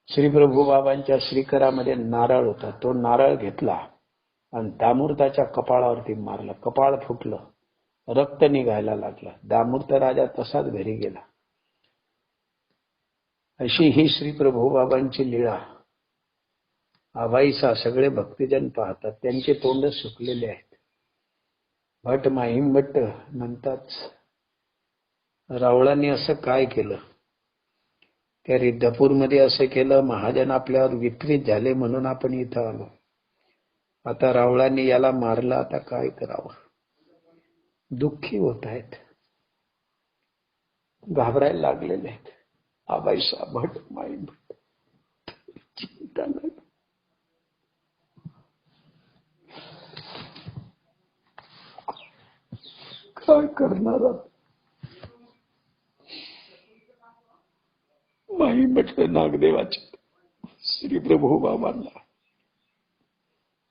श्री प्रभू बाबांच्या श्रीकरामध्ये नारळ होता. तो नारळ घेतला आणि दामूर्ताच्या कपाळावरती मारला. कपाळ फुटलं, रक्त निघायला लागलं. दामूर्त राजा तसाच घरी गेला. अशी ही श्री प्रभू बाबांची लीळा आबाईसा सगळे भक्तजन पाहतात. त्यांचे तोंड सुकलेले आहेत. भट माहीम भट्ट म्हणतात, रावळांनी असं काय केलं? त्या रिद्धपूरमध्ये असं केलं, महाजन आपल्यावर विपरीत झाले म्हणून आपण इथं आलो. आता रावळांनी याला मारलं, आता काय करावं? दुःखी होत आहेत, घाबरायला लागलेले आहेत. आबाईसा भट माहीम भट्ट, चिंता नाही, काय करणार? माही म्हटलं नागदेवाचे श्री प्रभू बाबांना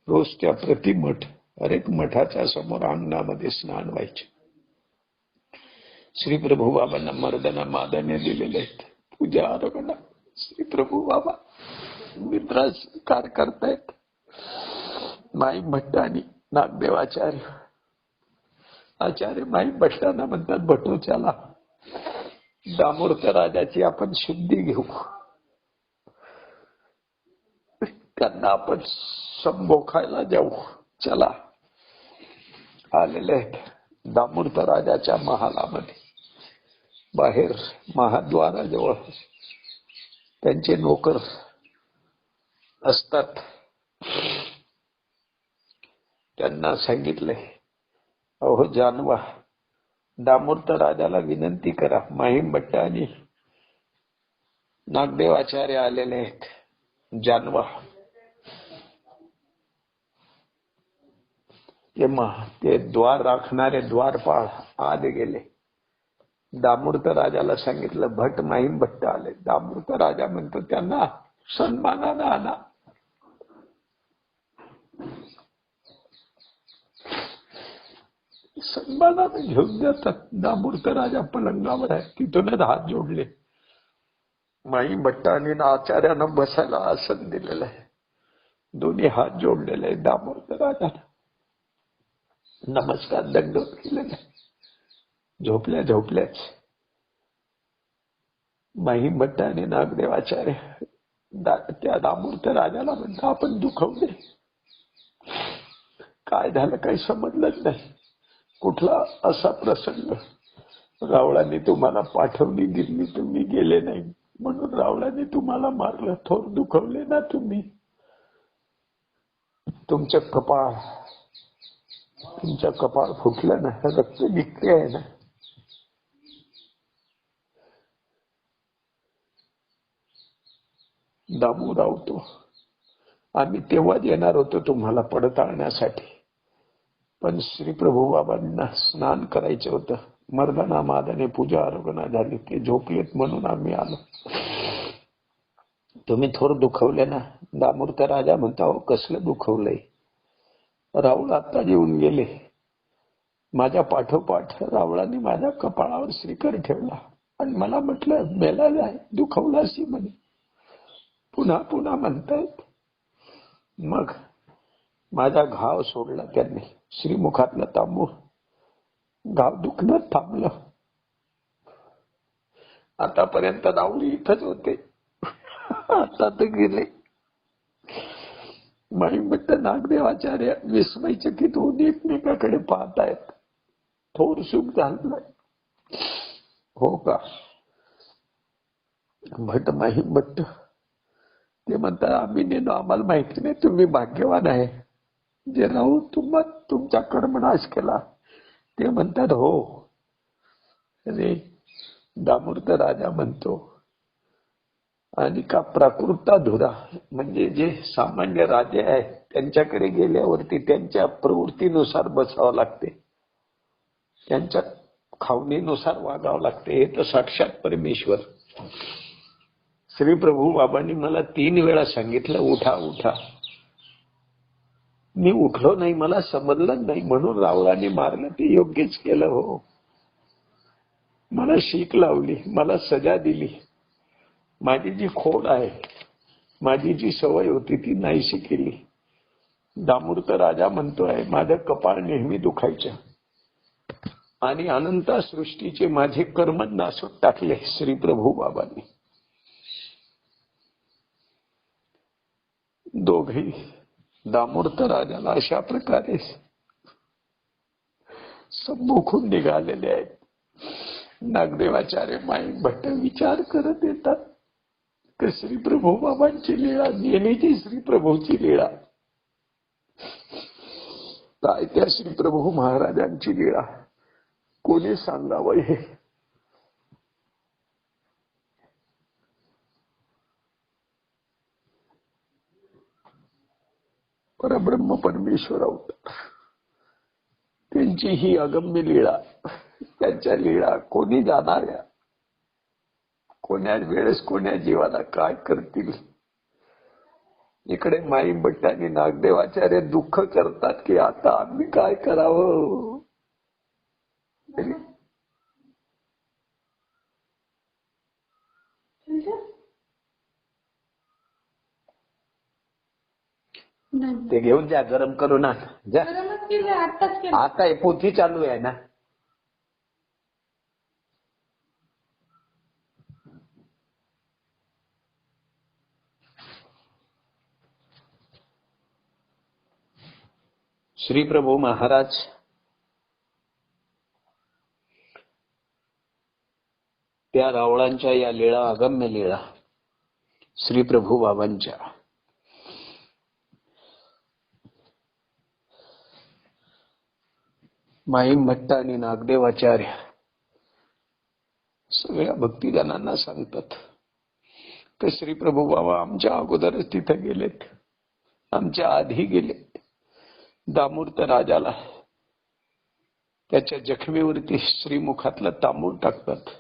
रोज त्या प्रतिमठ, हरेक मठाच्या समोर अंगणामध्ये स्नान व्हायचे. श्री प्रभू बाबांना मर्दना मादाने दिलेले आहेत. पूजा अर्पणा श्री प्रभू बाबा मित्रास कार करतायत. माई भट्ट आणि नागदेव आचार्य माई भट्टांना म्हणतात भटोच्याला दामोदर राजाची आपण शुद्धी घेऊ. त्यांना आपण संबोखायला जाऊ. चला. आलेले आहेत दामोदर राजाच्या महालामध्ये. बाहेर महाद्वाराजवळ त्यांचे नोकर असतात. त्यांना सांगितले, अहो जानवा, दामोदर राजाला विनंती करा. माहीम भट्ट आणि नागदेव आचार्य आलेले आहेत. जानवा. ते द्वार राखणारे द्वारपाळ आत गेले. दामोदर राजाला सांगितलं भट माहीम भट्ट आले. दामोदर राजा म्हणतो त्यांना सन्मानानं आणा. सन्मानाने घेऊन जातात. दामोदर राजा पलंगावर आहे, तिथूनच हात जोडले. माहीम भट्ट आणि आचार्यांना बसायला आसन दिलेलं आहे. दोन्ही हात जोडलेले आहे. दामोदर राजाने नमस्कार दंडवत केलेला आहे. झोपल्याच माहीम भट्ट आणि नागदेव आचार्य त्या दामोदर राजाला म्हणता आपण दुखवले. काय झालं काही समजलंच नाही. कुठला असा प्रसंग. रावळाने तुम्हाला पाठवली दिल्ली, तुम्ही गेले नाही म्हणून रावळाने तुम्हाला मारलं. थोर दुखवले ना तुम्ही. तुमचं कपाळ फुटलं ना, रक्त निघते आहे ना. दामू रावतो आम्ही तेव्हाच येणार होतो तुम्हाला पडताळण्यासाठी, पण श्री प्रभू बाबांना स्नान करायचं होतं. मर्दना मादाने पूजा आरोग्य झाली, ते झोपलेत म्हणून आम्ही आलो. तुम्ही थोर दुखवले ना. दामोदर राजा म्हणता, हो कसलं दुखवलंय. रावळ आता येऊन गेले. माझ्या पाठोपाठ रावळाने माझ्या कपाळावर श्रीकर ठेवला आणि मला म्हटलं मेला जाय, दुखवला अशी म्हणे. पुन्हा म्हणतायत. मग माझा घाव सोडला त्यांनी. श्रीमुखातला तांबू घाव दुखणं थांबलं. आतापर्यंत रावळी इथंच होते, आता तर गेले. माहीम भट्ट नागदेव आचार्य विस्मयचकित होऊन एकमेकाकडे पाहतायत. थोर सुख झालंय. हो का. भट्ट माहीम भट्ट ते म्हणतात आम्ही नेलो, आम्हाला माहिती नाही. तुम्ही भाग्यवान आहे जे राहू तुमचा कर्मनाश केला. ते म्हणतात हो. अरे दामोदर राजा म्हणतो, आणि का प्राकृताधुरा म्हणजे जे सामान्य राजे आहेत त्यांच्याकडे गेल्यावरती त्यांच्या प्रवृत्तीनुसार बसावं लागते, त्यांच्या खावणीनुसार वागावं लागते. हे तर साक्षात परमेश्वर. श्री प्रभू बाबांनी मला 3 वेळा सांगितलं उठा उठा. मी उठलो नाही, मला समजलं नाही म्हणून रावळाने मारलं. ते योग्यच केलं हो. मला शीक लावली, मला सजा दिली. माझी जी खोड आहे, माझी जी सवय होती ती नाहीशी केली. दामोदर राजा म्हणतोय माझं कपाळ नेहमी दुखायचं आणि अनंत सृष्टीचे माझे कर्म नासून टाकले श्री प्रभू बाबांनी. दोघे दामोदर राजाला अशा प्रकारे संमुखून निघालेले आहेत. नागदेवाचार्य माहीम भट्ट विचार करत येतात की श्री प्रभू बाबांची लीळा, नेहमीची श्री प्रभूची लीळा काय, त्या श्री प्रभू महाराजांची लीळा कोणी सांगावं. हे परब्रह्म परमेश्वर अवतार, त्यांची ही अगम्य लीळा. त्यांच्या लीळा कोणी जाणाऱ्या, कोण्या वेळेस कोण्या जीवाला काय करतील. इकडे माहीम भट्ट आणि नागदेवाचार्य दुःख करतात की आता आम्ही काय करावं. नाही. ते घेऊन जा, गरम करून आण जा. गरमच केलं, आत्ताच केलं. आता हे पोथी चालू आहे ना. श्री प्रभू महाराज त्या रावळांच्या या लीळा, अगम्य लीळा श्री प्रभू बाबांच्या माईम भट्ट आणि नागदेवाचार्य सगळ्या भक्तिजनांना सांगतात ते श्री प्रभू बाबा आमच्या अगोदरच तिथे गेलेत, आमच्या आधी गेले. दामूर्त राजाला त्याच्या जखमेवरती श्रीमुखातलं तांबूळ टाकतात.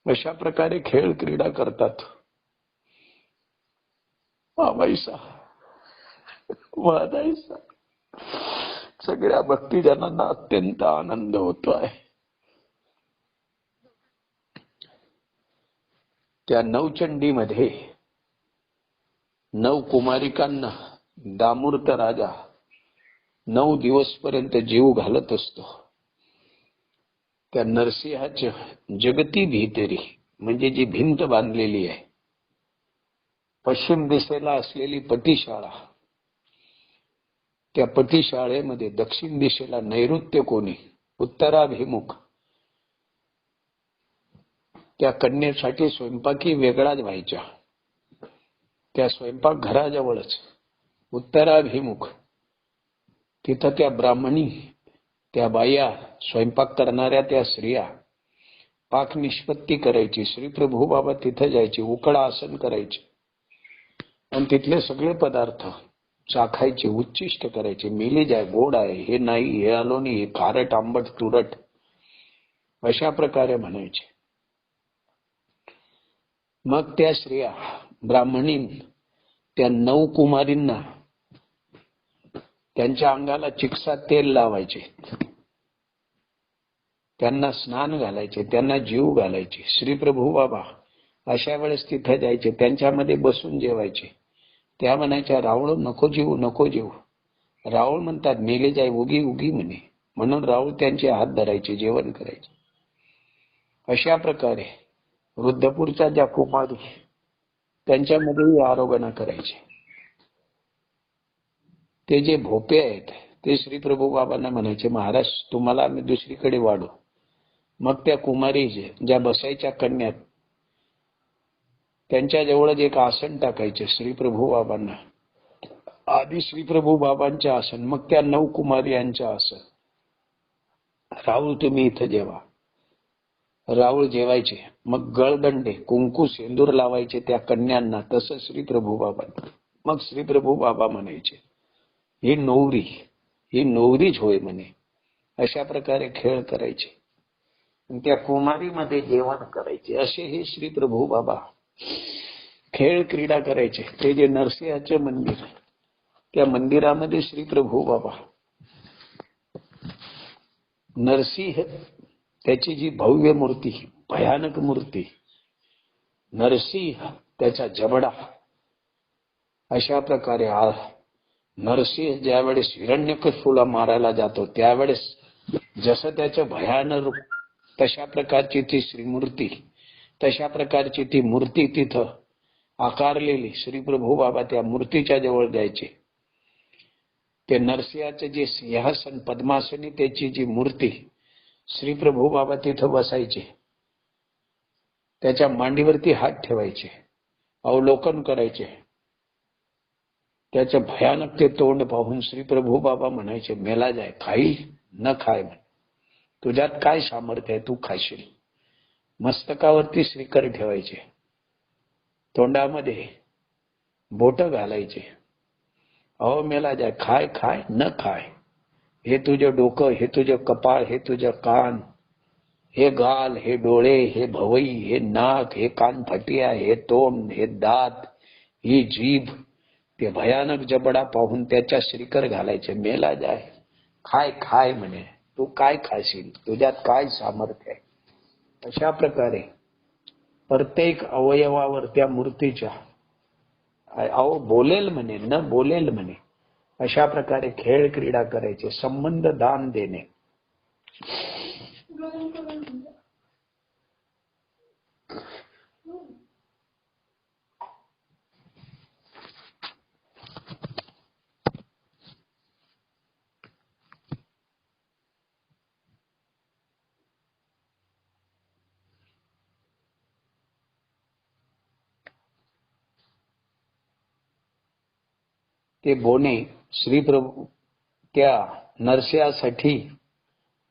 अशा प्रकारे खेळ क्रीडा करतात. वावायचा वादायचा सगळ्या भक्तिजनांना अत्यंत आनंद होतो आहे. त्या नवचंडीमध्ये 9 कुमारिकांना दामूर्त राजा 9 दिवसपर्यंत जीव घालत असतो. त्या नरसिंहाच्या जगती भीतरी म्हणजे जी भिंत बांधलेली आहे, पश्चिम दिशेला असलेली पतिशाळा, त्या पतिशाळेमध्ये दक्षिण दिशेला नैऋत्य कोणी उत्तराभिमुख त्या कन्येसाठी स्वयंपाकी वेगळाच व्हायच्या. त्या स्वयंपाक घराजवळच उत्तराभिमुख तिथं त्या ब्राह्मणी, त्या बाया, स्वयंपाक करणाऱ्या त्या स्त्रिया पाक निष्पत्ती करायची. श्री प्रभू बाबा तिथं जायचे, उकळा आसन करायचे आणि तिथले सगळे पदार्थ चाखायचे, उच्चिष्ट करायचे. मिली जाय, गोड आहे, हे नाही, हे आलो नाही, हे खारट, आंबट, तुरट, अशा प्रकारे म्हणायचे. मग त्या स्त्रिया ब्राह्मणी त्या 9 कुमारींना त्यांच्या अंगाला चिकसा तेल लावायचे, त्यांना स्नान घालायचे, त्यांना जीव घालायचे. श्री प्रभू बाबा अशा वेळेस तिथे जायचे, त्यांच्यामध्ये बसून जेवायचे. त्या म्हणायच्या, रावळ नको जीव, नको जीव. रावळ म्हणतात मेले जाय उगी उगी म्हणे, म्हणून रावळ त्यांचे हात धरायचे, जेवण करायचे. अशा प्रकारे वृद्धपूरच्या ज्या कुमारी त्यांच्यामध्येही आरोगणा करायचे. ते जे भोपे आहेत ते श्री प्रभू बाबांना म्हणायचे, महाराज तुम्हाला आम्ही दुसरीकडे वाढू. मग त्या कुमारी ज्या बसायच्या कन्यात त्यांच्या जवळच एक आसन टाकायचे श्री प्रभू बाबांना. आधी श्री प्रभू बाबांचे आसन, मग त्या 9 कुमारी यांचे आसन. राहुल तुम्ही इथं जेवा. राहुल जेवायचे. मग गळदंडे, कुंकू, सिंदूर लावायचे त्या कन्यांना, तसं श्री प्रभू बाबांना. मग श्री प्रभू बाबा म्हणायचे, ही नवरी, ही नवरीच होय म्हणे. अशा प्रकारे खेळ करायचे, त्या कुमारीमध्ये जेवण करायचे. असे हे श्री प्रभू बाबा खेळ क्रीडा करायचे. ते जे नरसिंहाचे मंदिर, त्या मंदिरामध्ये श्री प्रभू बाबा नरसिंह, त्याची जी भव्य मूर्ती, भयानक मूर्ती नरसिंह, त्याचा जबडा, अशा प्रकारे नरसिंह ज्यावेळेस हिरण्यकशिपूला मारायला जातो त्यावेळेस जसं त्याचं भयानक रूप, तशा प्रकारची ती श्रीमूर्ती, तशा प्रकारची ती मूर्ती तिथं आकारलेली श्री प्रभू बाबा त्या मूर्तीच्या जवळ द्यायचे. ते नरसिंहाचे जे सिंहासन पद्मासनी त्याची जी मूर्ती, श्री प्रभू बाबा तिथं बसायचे. त्याच्या मांडीवरती हात ठेवायचे, अवलोकन करायचे. त्याचं भयानक ते तोंड पाहून श्री प्रभू बाबा म्हणायचे, मेला जाय, खाई न खाय म्हण, तुझ्यात काय सामर्थ्य आहे, तू खाशील. मस्तकावरती श्रीकर ठेवायचे, तोंडामध्ये बोट घालायचे. अहो मेला जाय, खाय खाय न खाय, हे तुझं डोकं, हे तुझं कपाळ, हे तुझं कान, हे गाल, हे डोळे, हे भवई, हे नाक, हे कानफटिया, हे तोंड, हे दात, ही जीभ. ते भयानक जबडा पाहून त्याच्या श्रीकर घालायचे. मेला जाय, खाय खाय म्हणे, तू काय खाशील, तुझ्यात काय सामर्थ्य आहे. अशा प्रकारे प्रत्येक अवयवावर त्या मूर्तीच्या अहो बोलेल म्हणे, न बोलेल म्हणे, अशा प्रकारे खेळ क्रीडा करायचे, संबंध दान देणे. ते बोने श्री प्रभू त्या नरसिंहासाठी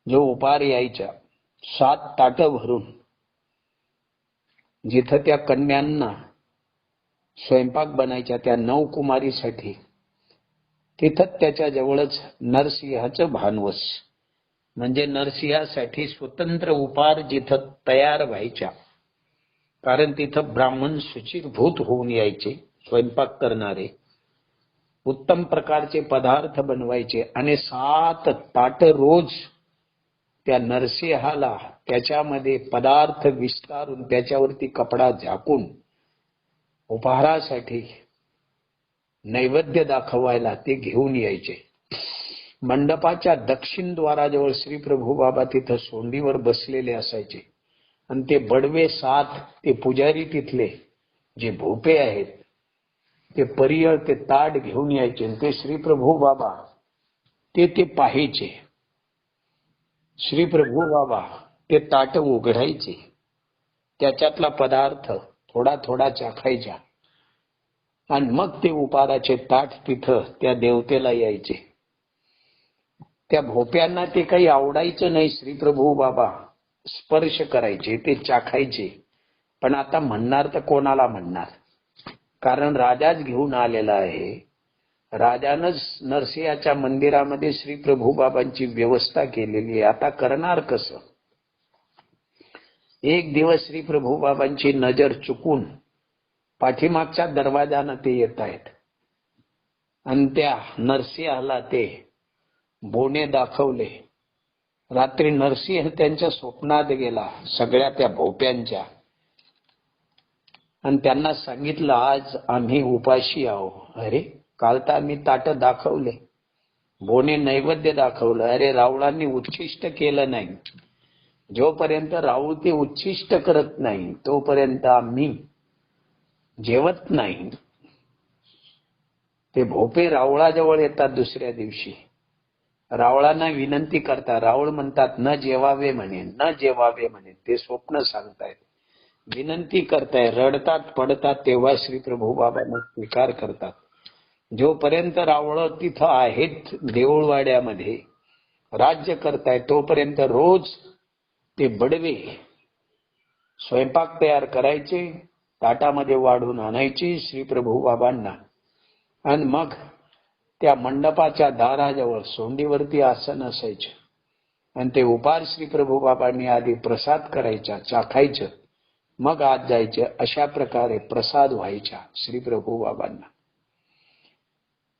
जो उपार यायच्या 7 ताटं भरून, जिथं त्या कन्यांना स्वयंपाक बनायच्या त्या 9 कुमारीसाठी, तिथं त्याच्या जवळच नरसिंहाचं भानवस म्हणजे नरसिंहासाठी स्वतंत्र उपार जिथं तयार व्हायच्या. कारण तिथं ब्राह्मण शुचिर्भूत होऊन यायचे, स्वयंपाक करणारे उत्तम प्रकारचे पदार्थ बनवायचे आणि 7 ताट रोज त्या नरसिंहाला त्याच्यामध्ये पदार्थ विस्तारून त्याच्यावरती कपडा झाकून उपहारासाठी नैवेद्य दाखवायला ते घेऊन यायचे. मंडपाच्या दक्षिण द्वाराजवळ श्री प्रभू बाबा तिथं सोंडीवर बसलेले असायचे आणि ते बडवे 7 ते पुजारी तिथले जे भोपे आहेत ते परियळ ते ताट घेऊन यायचे आणि ते श्री प्रभू बाबा ते पाहायचे. श्री प्रभू बाबा ते ताट उघडायचे, त्याच्यातला पदार्थ थोडा थोडा चाखायचा आणि मग ते उपाराचे ताट तिथं त्या देवतेला यायचे. त्या भोप्यांना ते काही आवडायचं नाही. श्री प्रभू बाबा स्पर्श करायचे, ते चाखायचे, पण आता म्हणणार तर कोणाला म्हणणार, कारण राजाच घेऊन आलेला आहे. राजानंच नरसिंहाच्या मंदिरामध्ये श्री प्रभू बाबांची व्यवस्था केलेली आहे, आता करणार कसं. एक दिवस श्री प्रभू बाबांची नजर चुकून पाठीमागच्या दरवाजानं ते येत आहेत आणि त्या नरसिंहाला ते बोने दाखवले. रात्री नरसिंह त्यांच्या स्वप्नात गेला सगळ्या त्या भोप्यांच्या आणि त्यांना सांगितलं, आज आम्ही उपाशी आहो. अरे काल तर आम्ही ताट दाखवले, बोने नैवेद्य दाखवलं. अरे रावळांनी उच्छिष्ट केलं नाही. जोपर्यंत राऊळ ते उच्छिष्ट करत नाही तोपर्यंत आम्ही जेवत नाही. ते भोपे रावळाजवळ येतात दुसऱ्या दिवशी, रावळांना विनंती करतात. रावळ म्हणतात न जेवावे म्हणे, न जेवावे म्हणे. ते स्वप्न सांगतायत, विनंती करताय, रडतात पडतात, तेव्हा श्री प्रभू बाबांना स्वीकार करतात. जोपर्यंत रावळ तिथं आहेत देऊळवाड्यामध्ये राज्य करताय तोपर्यंत रोज ते बडवे स्वयंपाक तयार करायचे, ताटामध्ये वाढून आणायचे श्री प्रभू बाबांना आणि मग त्या मंडपाच्या दाराजवळ सोंडीवरती आसन असायचे आणि ते उपार श्री प्रभू बाबांनी आधी प्रसाद करायचा, चाखायचं, मग आत जायचे. अशा प्रकारे प्रसाद व्हायचा श्री प्रभू बाबांना.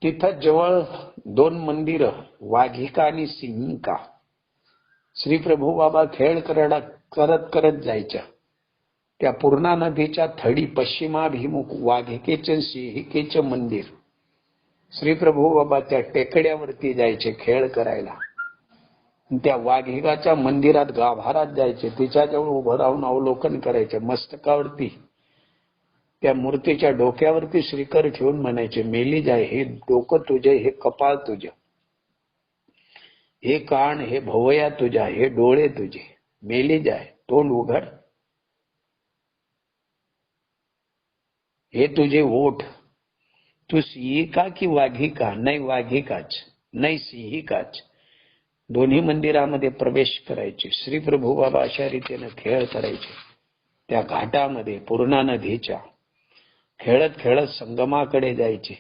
तिथं जवळ 2 मंदिरं, वाघिका आणि सिंहिका. श्री प्रभू बाबा खेळ करत करत जायच्या. त्या पूर्णा नदीच्या थडी पश्चिमाभिमुख वाघिकेचं सिंहिकेचं मंदिर. श्री प्रभू बाबा त्या टेकड्यावरती जायचे खेळ करायला. त्या वाघिकाच्या मंदिरात गाभारात जायचे, तिच्याजवळ उभं राहून अवलोकन करायचे. मस्तकावरती त्या मूर्तीच्या डोक्यावरती श्रीकर ठेवून म्हणायचे, मेली जाय, हे डोकं तुझे, हे कपाळ तुझे, हे कान, हे भवया तुझ्या, हे डोळे तुझे, मेली जाय, तोंड उघड, हे तुझे ओठ, तू सिंहिका की वाघिका. नाही वाघिकाच, नाही सिंहिकाच. दोन्ही मंदिरामध्ये प्रवेश करायचे. श्री प्रभू बाबा अशा रीतीने खेळ करायचे. त्या घाटामध्ये पूर्णा नदीच्या खेळत खेळत संगमाकडे जायचे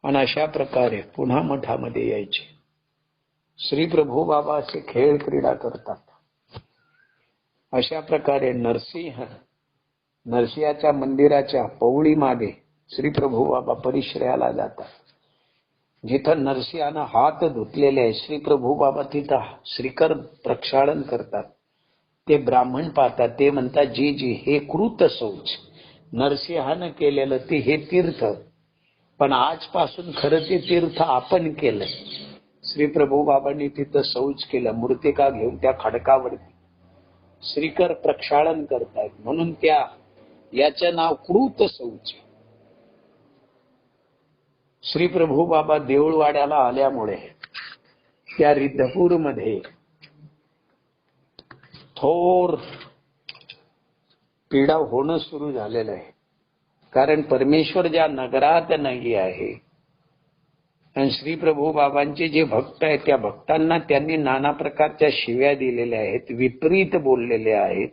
आणि अशा प्रकारे पुन्हा मठामध्ये यायचे. श्री प्रभू बाबा असे खेळ क्रीडा करतात. अशा प्रकारे नरसिंहाच्या मंदिराच्या पौळीमध्ये श्री प्रभू बाबा परिश्रयाला जातात. जिथं नरसिंहानं हात धुतलेले आहे श्री प्रभू बाबा तिथं श्रीकर प्रक्षालन करतात. ते ब्राह्मण पाहतात, ते म्हणतात, जी जी हे कृत शौच, नरसिंहानं केलेलं ते हे तीर्थ, पण आजपासून खरं ते तीर्थ आपण केलंय. श्री प्रभू बाबांनी तिथं शौच केलं, मूर्तिका घेऊन त्या खडकावरती श्रीकर प्रक्षालन करतायत, म्हणून याचं नाव कृत शौच. श्री प्रभू बाबा देऊळवाड्याला आल्यामुळे त्या रिद्धपूरमध्ये थोर पीडा होणं सुरू झालेलं आहे. कारण परमेश्वर ज्या नगरात नाही आहे आणि श्री प्रभू बाबांचे जे भक्त आहेत त्या भक्तांना त्यांनी नाना प्रकारच्या शिव्या दिलेल्या आहेत, विपरीत बोललेले आहेत,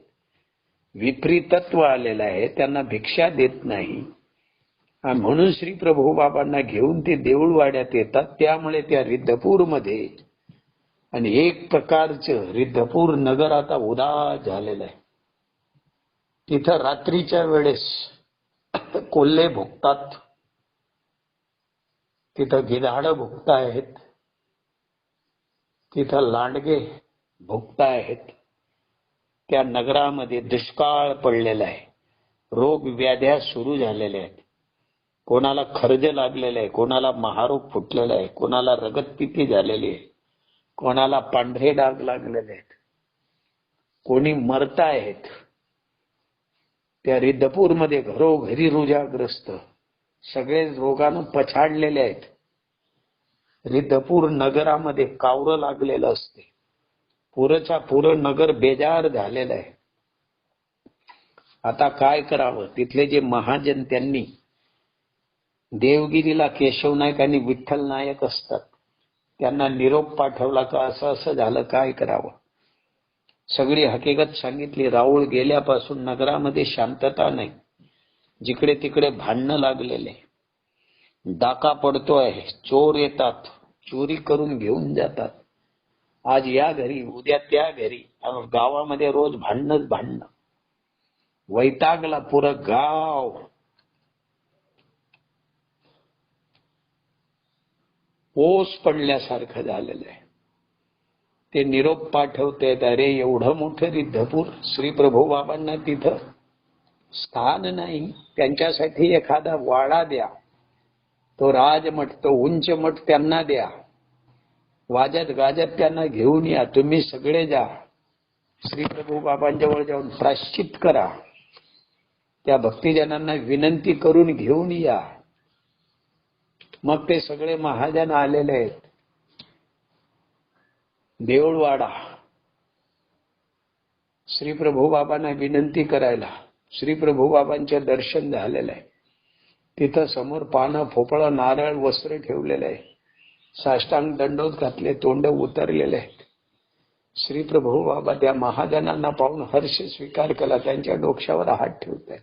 विपरीतत्व आलेलं आहे, त्यांना भिक्षा देत नाही. आणि म्हणून श्री प्रभू बाबांना घेऊन ते देऊळवाड्यात येतात. त्यामुळे त्या रिद्धपूरमध्ये आणि एक प्रकारचं रिद्धपूर नगर आता उदास झालेलं आहे. तिथं रात्रीच्या वेळेस कोल्हे भुकतात, तिथं गिधाडं भुकतायत, तिथं लांडगे भुकतायत. त्या नगरामध्ये दुष्काळ पडलेला आहे, रोग व्याध्या सुरू झालेल्या आहेत. कोणाला खर्ज लागलेला आहे, कोणाला महारोग फुटलेला आहे, कोणाला रगतपित्ती झालेली आहे, कोणाला पांढरे डाग लागलेले आहेत, कोणी मरतायत. त्या रिद्धपूरमध्ये घरोघरी रुजाग्रस्त, सगळे रोगानं पछाडलेले आहेत. रिद्धपूर नगरामध्ये कावरं लागलेलं असते, पुरच्या पुरं नगर बेजार झालेलं आहे. आता काय करावं? तिथले जे महाजन त्यांनी देवगिरीला केशव नाईक आणि विठ्ठल नायक असतात, त्यांना निरोप पाठवला का असं असं झालं, काय करावं? सगळी हकीकत सांगितली. राऊळ गेल्यापासून नगरामध्ये शांतता नाही, जिकडे तिकडे भांडणं लागलेले, डाका पडतोय, चोर येतात, चोरी करून घेऊन जातात. आज या घरी, उद्या त्या घरी, गावामध्ये रोज भांडणच भांडणं. वैतागला पुरं गाव. ओस पडल्यासारखं झालेलं आहे. ते निरोप पाठवतात, अरे एवढं मोठं रिद्धपूर, श्री प्रभू बाबांना तिथं स्थान नाही, त्यांच्यासाठी एखादा वाडा द्या, तो राजमठ, तो उंच मठ त्यांना द्या, वाजत गाजत त्यांना घेऊन या, तुम्ही सगळे जा, श्री प्रभू बाबांजवळ जाऊन प्रायश्चित करा, त्या भक्तिजनांना विनंती करून घेऊन या. मग ते सगळे महाजन आलेले आहेत देऊळवाडा श्री प्रभू बाबांना विनंती करायला. श्री प्रभू बाबांचे दर्शन झालेलं आहे. तिथं समोर पानं, भोपळं, नारळ, वस्त्र ठेवलेलं आहे, साष्टांग दंडोत घातले, तोंड उतरलेले आहेत. श्री प्रभू बाबा त्या महाजनांना पाहून हर्ष स्वीकार केला. त्यांच्या डोक्यावर हात ठेवतात,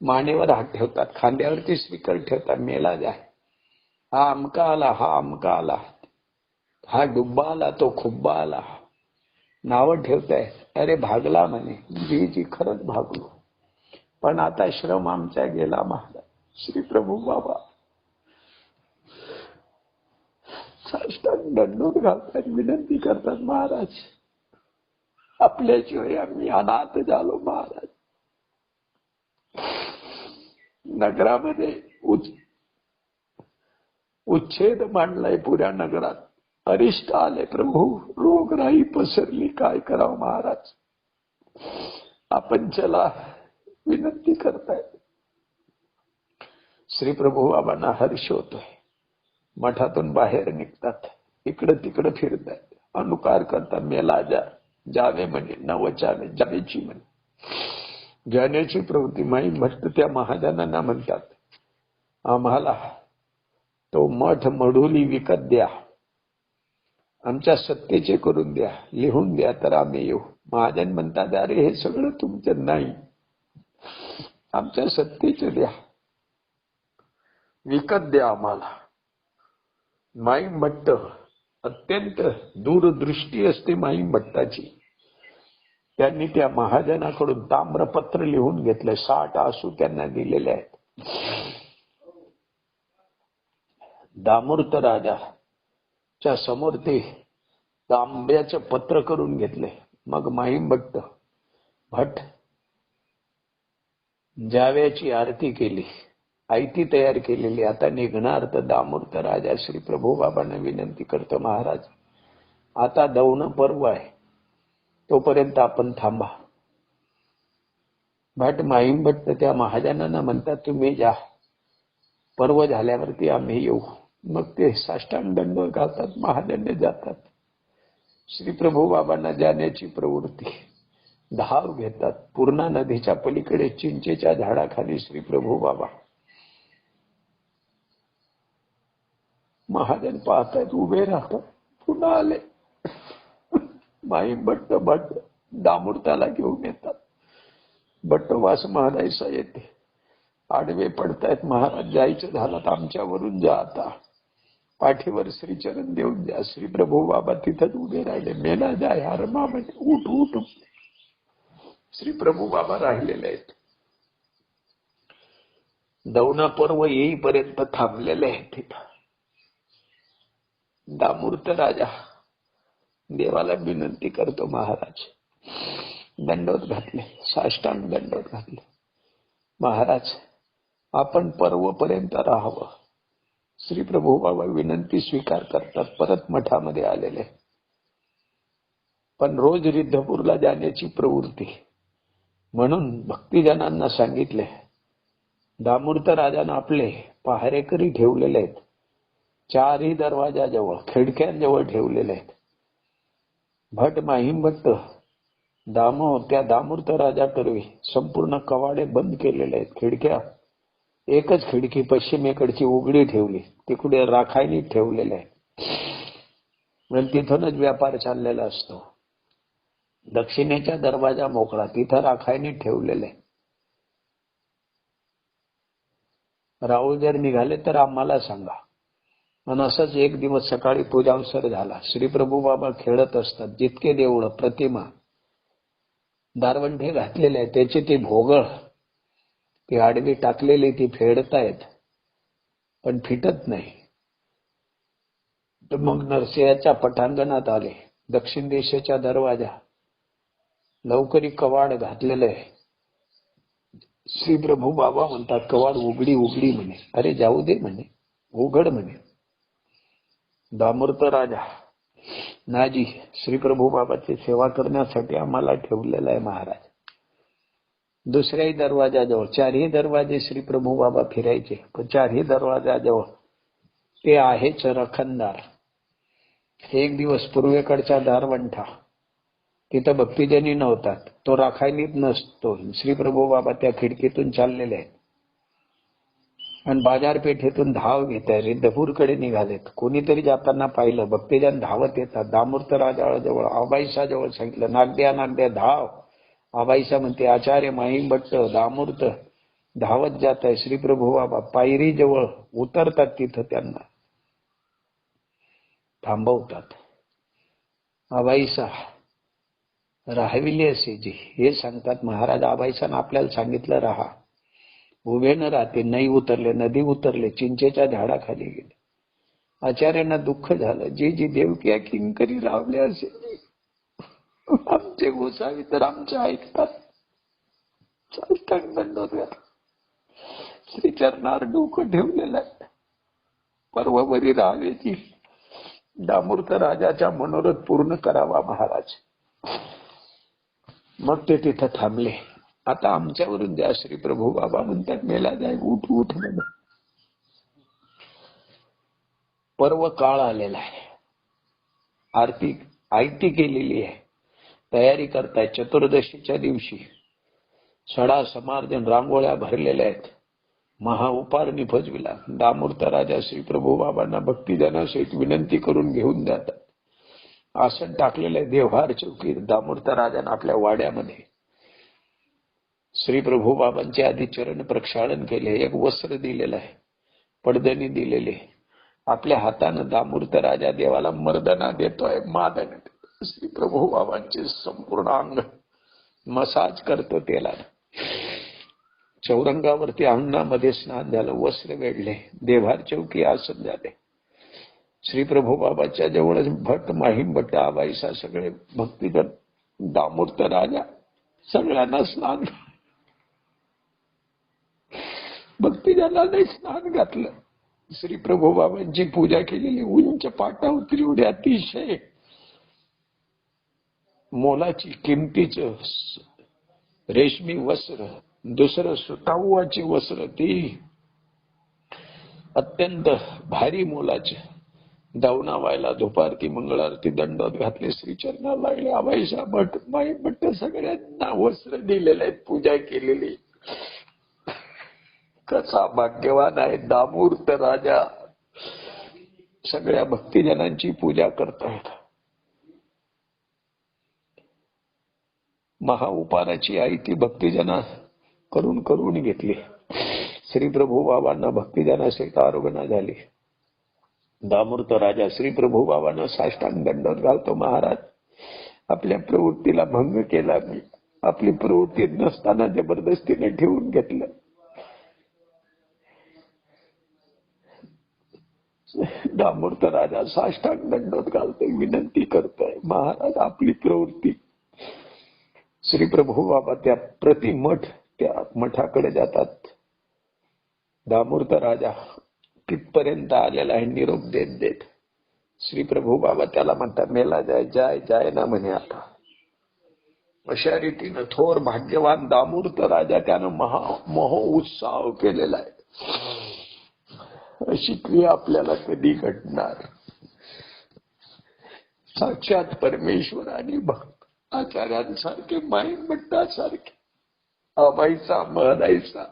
मानेवर हात ठेवतात, खांद्यावरती श्रीकर ठेवतात. मेला जाय, हा अमका आला, हा अमका आला, हा डुब्बा आला, तो खुब्बा आला, नावं ठेवताय. अरे भागला म्हणे, जी खरंच भागलो, पण आता श्रम आमचा गेला महाराज. श्री प्रभू बाबा साष्टांग दंडोत घालतात, विनंती करतात, महाराज आपल्याशिवाय आम्ही अनाथ झालो महाराज. नगरामध्ये उच्छेद मांडलाय पुऱ्या नगरात, अरिष्ट आले प्रभू, रोगराई पसरली, काय करावं महाराज? आपण चला, विनंती करताय. श्री प्रभू बाबांना हर्ष होतोय. मठातून बाहेर निघतात, इकडं तिकडं फिरतात, अनुकार करतात. मेला जावे म्हणे, नवचावे जावेची म्हणे, जाण्याची प्रवृत्ती. माई भक्त त्या महाजनांना म्हणतात, आम्हाला तो मठ मढोली विकत द्या, आमच्या सत्तेचे करून द्या, लिहून द्या, तर आम्ही येऊ. महाजन म्हणतात, अरे हे सगळं तुमचं नाही, आमच्या सत्तेचे द्या, विकत द्या आम्हाला. माई भट्ट अत्यंत दूरदृष्टी असते माई भट्टाची. त्यांनी त्या महाजनाकडून ताम्रपत्र लिहून घेतलं, 60 आसू त्यांना दिलेले आहेत. दामूर्त राजाच्या समोर ते तांब्याचं पत्र करून घेतले. मग माई भट्ट जाव्याची आरती केली, आयती तयार केलेली. आता निघणार तर दामूर्त राजा श्री प्रभू बाबांना विनंती करतो, महाराज आता दौन पर्व आहे, तोपर्यंत आपण थांबा. भट माहीम भट्ट त्या महाजनांना म्हणतात, तुम्ही जा, पर्व झाल्यावरती आम्ही येऊ. मग ते साष्टांग दंड घालतात, महाजन्य जातात. श्री प्रभू बाबांना जाण्याची प्रवृत्ती, धाव घेतात. पूर्णा नदीच्या पलीकडे चिंचेच्या झाडाखाली श्री प्रभू बाबा. महाजन पाहतात, उभे राहतात. पुन्हा आले. माहीम भट्ट भट दामूर्ताला घेऊन येतात. भट्टवास महारायसा येते, आडवे पडतायत. महाराज जायचं झालं तर आमच्यावरून जा, आता पाठीवर श्रीचरण देऊन द्या. श्री प्रभू बाबा तिथंच उभे राहिले. मेला जाय हरमा म्हणजे उठ उठ. श्री प्रभू बाबा राहिलेले आहेत. दौना पर्व येईपर्यंत थांबलेले आहेत तिथं. दामूर्त राजा देवाला विनंती करतो, महाराज दंडोत घातले, साष्टांग दंडोत घातले. महाराज आपण पर्वपर्यंत राहावं. श्री प्रभू बाबा विनंती स्वीकार करतात, परत मठामध्ये आलेले. पण रोज रिद्धपूरला जाण्याची प्रवृत्ती, म्हणून भक्तिजनांना सांगितले, दामूर्त राजानं आपले पहारेकरी ठेवलेले आहेत, चारही दरवाजाजवळ खिडक्यांजवळ ठेवलेले आहेत. भट माहीम भट्ट त्या दामूर्त राजाकरवी संपूर्ण कवाडे बंद केलेले आहेत. खिडक्या, एकच खिडकी पश्चिमेकडची उघडी ठेवली, तिकडे राखायनी ठेवलेले आहे. आणि तिथूनच व्यापार चाललेला असतो. दक्षिणेचा दरवाजा मोकळा, तिथं राखायनी ठेवलेले. राहुल जर निघाले तर आम्हाला सांगा. आणि असंच एक दिवस सकाळी पूजावसर झाला. श्री प्रभू बाबा खेळत असतात. जितके देऊळ प्रतिमा दारवंठे घातलेले आहे, त्याचे ते भोगळ, ती आडवी टाकलेली, ती फेडतायत पण फिटत नाही. तर मग नरसिंहाच्या पटांगणात आले. दक्षिण दिशेचा दरवाजा, लवकरी कवाड घातलेलं आहे. श्री प्रभू बाबा म्हणतात, कवाड उघडी उघडी म्हणे. अरे जाऊ दे म्हणे, उघड म्हणे. दामूर्त राजा, नाजी श्री प्रभू बाबाची सेवा करण्यासाठी आम्हाला ठेवलेला आहे महाराज. दुसऱ्याही दरवाजाजवळ, चारही दरवाजे श्री प्रभू बाबा फिरायचे, पण चारही दरवाजाजवळ ते आहेच रखणदार. एक दिवस पूर्वेकडचा दारवंठा, तिथं भक्तिजनी नव्हतात, तो राखायनीत नसतो. श्री प्रभू बाबा त्या खिडकीतून चाललेले आहेत आणि बाजारपेठेतून धाव घेत आहे. रिद्धपूरकडे निघालेत. कोणीतरी जाताना पाहिलं, भक्तिजन धावत येतात. दामूर्त राजाजवळ, आबाईसाजवळ सांगितलं, नागद्या नागद्या धाव. आबाईसा म्हणते, आचार्य माहीम भट्ट दामूर्त धावत जात आहे. श्री प्रभू बाबा पायरी जवळ उतरतात, तिथं त्यांना थांबवतात. आबाईसा राहाविली असे जी हे सांगतात, महाराज आबाईसानं आपल्याला सांगितलं राहा. उभे न राहते, नाही उतरले, नदी उतरले, चिंचेच्या झाडाखाली गेले. आचार्यांना दुःख झालं. जी जी देवकिया किंकरी रावले असे आमचे गोसावी तर आमच्या ऐकतात. साष्टांग दंडोत घातला. श्री चरणार डोकं ठेवलेलं आहे. पर्ववरी राहावेची दामूर्त राजाचा मनोरथ पूर्ण करावा महाराज. मग ते तिथं थांबले. आता आमच्यावरून द्या. श्री प्रभू बाबा म्हणतात, मेला जाय, उठ उठ म्हणून. पर्व काळ आलेला आहे. आरती आयती केलेली आहे, तयारी करताय. चतुर्दशीच्या दिवशी सडा समार्जन, रांगोळ्या भरलेल्या आहेत. महाउपार निफजविला. दामूर्त राजा श्री प्रभू बाबांना भक्तिजनासहित विनंती करून घेऊन जातात. आसन टाकलेलं आहे देवहार चौकीत. दामूर्त राजाने आपल्या वाड्यामध्ये श्री प्रभू बाबांचे आधी चरण प्रक्षालन केले. एक वस्त्र दिलेलं आहे, पडदणी दिलेले. आपल्या हातानं दामूर्त राजा देवाला मर्दना देतोय, मादन. श्री प्रभू बाबांचे संपूर्ण अंग मसाज करतो तेला. चौरंगावरती अंगणामध्ये स्नान झालं, वस्त्र वेढले, देवहार चौकी आसन झाले. श्री प्रभू बाबाच्या जवळच भट माहीम भट्ट आबाईसा सगळे भक्तिगत दामूर्त राजा सगळ्यांना स्नान. भक्तिजनाने स्नान घातलं. श्री प्रभू बाबांची पूजा केलेली उंच पाटावरती एवढे अतिशय मोलाची किमतीचं रेशमी वस्त्र, दुसरं सुतावाची वस्त्र, ती अत्यंत भारी मोलाचे दवनावायला धुपारती मंगळारती दंडोत घातले, श्रीचरणाला लागले. अभयशा भट, माई भट्ट सगळ्यांना वस्त्र दिलेले आहेत, पूजा केलेली. कसा भाग्यवान आहे दामूर्त राजा. सगळ्या भक्तिजनांची पूजा करतायत. महाउपाराची आई ती भक्तिजना करून घेतली. श्री प्रभू बाबांना भक्तिजनासहित आरोग्य झाली. दामूर्त राजा श्री प्रभू बाबांना साष्टांग दंडवत घालतो. महाराज, आपल्या प्रवृत्तीला भंग केला मी. आपली प्रवृत्ती नसताना जबरदस्तीने ठेवून घेतलं. दामूर्त राजा साष्टांग दंडवत घालतोय, विनंती करतोय, महाराज आपली प्रवृत्ती. श्री प्रभू बाबा त्या प्रतिमठ त्या मठाकडे जातात. दामूर्त राजा तिथपर्यंत आलेला आहे. निरोप देत देत श्री प्रभू बाबा त्याला म्हणतात, मेला जाय जाय जाय ना म्हणे आता. अशा रीतीनं थोर भाग्यवान दामूर्त राजा त्यानं महो उत्साह केलेला आहे. अशी क्रिया आपल्याला कधी घडणार? साक्षात परमेश्वर आणि भक्त आचार्यांसारखे, माईभट्टासारखे, अमाईचा महदाईचा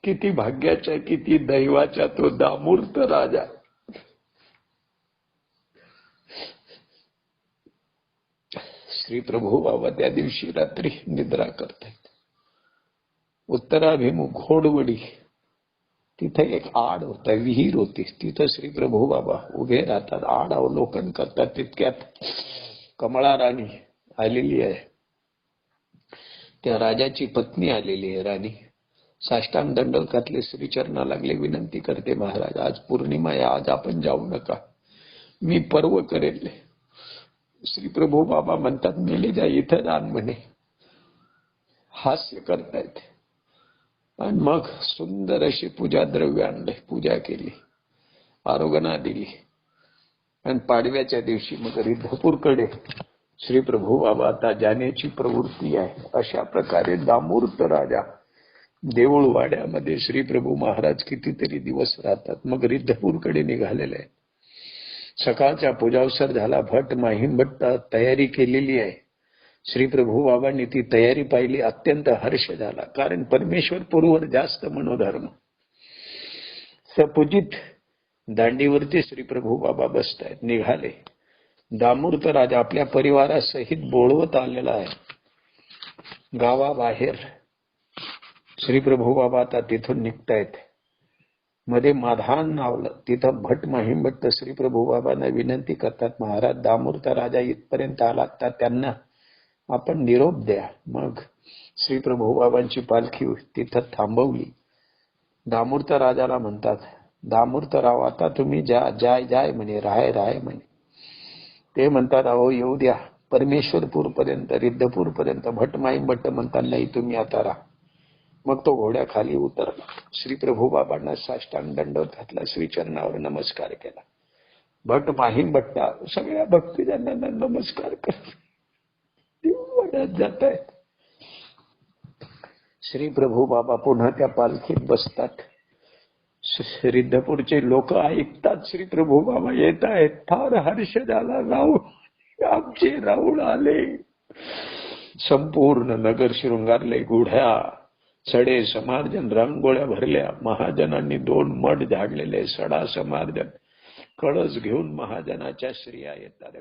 किती भाग्याच्या, किती दैवाच्या तो दामूर्त राजा. श्री प्रभू बाबा त्या दिवशी रात्री निद्रा करतायत. उत्तराभिमुख घोडवडी, तिथे एक आड होता, विहीर होती. तिथं श्री प्रभू बाबा उभे राहतात, आड अवलोकन करतात. तितक्यात कमळा राणी आलेली आहे. त्या राजाची पत्नी आलेली आहे. राणी साष्टांग दंडवत घातले, श्रीचरणा लागले, विनंती करते, महाराज आज पौर्णिमा आहे, आज आपण जाऊ नका, मी पर्व करेल. श्री प्रभू बाबा म्हणतात, मेले जा, इथं जाण म्हणे. हास्य करतायत. आणि मग सुंदर अशी पूजा द्रव्य आणले, पूजा केली, आरोगणा दिली. आणि पाडव्याच्या दिवशी मग रिद्धपूरकडे श्री प्रभू बाबा आता जाण्याची प्रवृत्ती आहे. अशा प्रकारे दामूर्त राजा देऊळवाड्यामध्ये श्री प्रभू महाराज कितीतरी दिवस राहतात. मग रिद्धपूरकडे निघालेले आहे. सकाळचा पूजावसर झाला. भट माहीम भट्ट तयारी केलेली आहे. श्री प्रभू बाबांनी ती तयारी पाहिली, अत्यंत हर्ष झाला. कारण परमेश्वर पूर्वर जास्त मनोधर्म. सपूजित दांडीवरती श्री प्रभू बाबा बसतायत. निघाले. दामूर्त राजा आपल्या परिवारासहित बोळवत आलेला आहे. गावाबाहेर श्री प्रभू बाबा आता तिथून निघतायत. मध्ये माधान नावलं, तिथं भट माहीम भट्ट श्री प्रभू बाबांना विनंती करतात, महाराज दामूर्त राजा इथपर्यंत आलात तर त्यांना आपण निरोप द्या. मग श्री प्रभू बाबांची पालखी तिथं थांबवली. दामूर्त राजाला म्हणतात, दामूर्त राव आता तुम्ही जाय जाय म्हणे, राय राय म्हणे. ते म्हणतात, अहो येऊ द्या परमेश्वरपूर पर्यंत, रिद्धपूर पर्यंत. भट माहीम भट्ट म्हणतात, नाही तुम्ही आता राहा. मग तो घोड्याखाली उतरला. श्री प्रभू बाबांना साष्टांग दंडवत घातला, श्रीचरणावर नमस्कार केला. भट माहीम भट्टा सगळ्या भक्तिजनांना नमस्कार करत जात आहेत. श्री प्रभू बाबा पुन्हा त्या पालखीत बसतात. रिद्धपूरचे लोक ऐकतात, श्री प्रभू बाबा येत आहेत. फार हर्ष झाला. राऊळ आमचे राऊळ आले. संपूर्ण नगर शृंगारले. गुढ्या सडे समार्जन, रांगोळ्या भरल्या. महाजनांनी 2 मठ झाडलेले. सडा समार्जन, कळस घेऊन महाजनाच्या स्त्रिया येतात.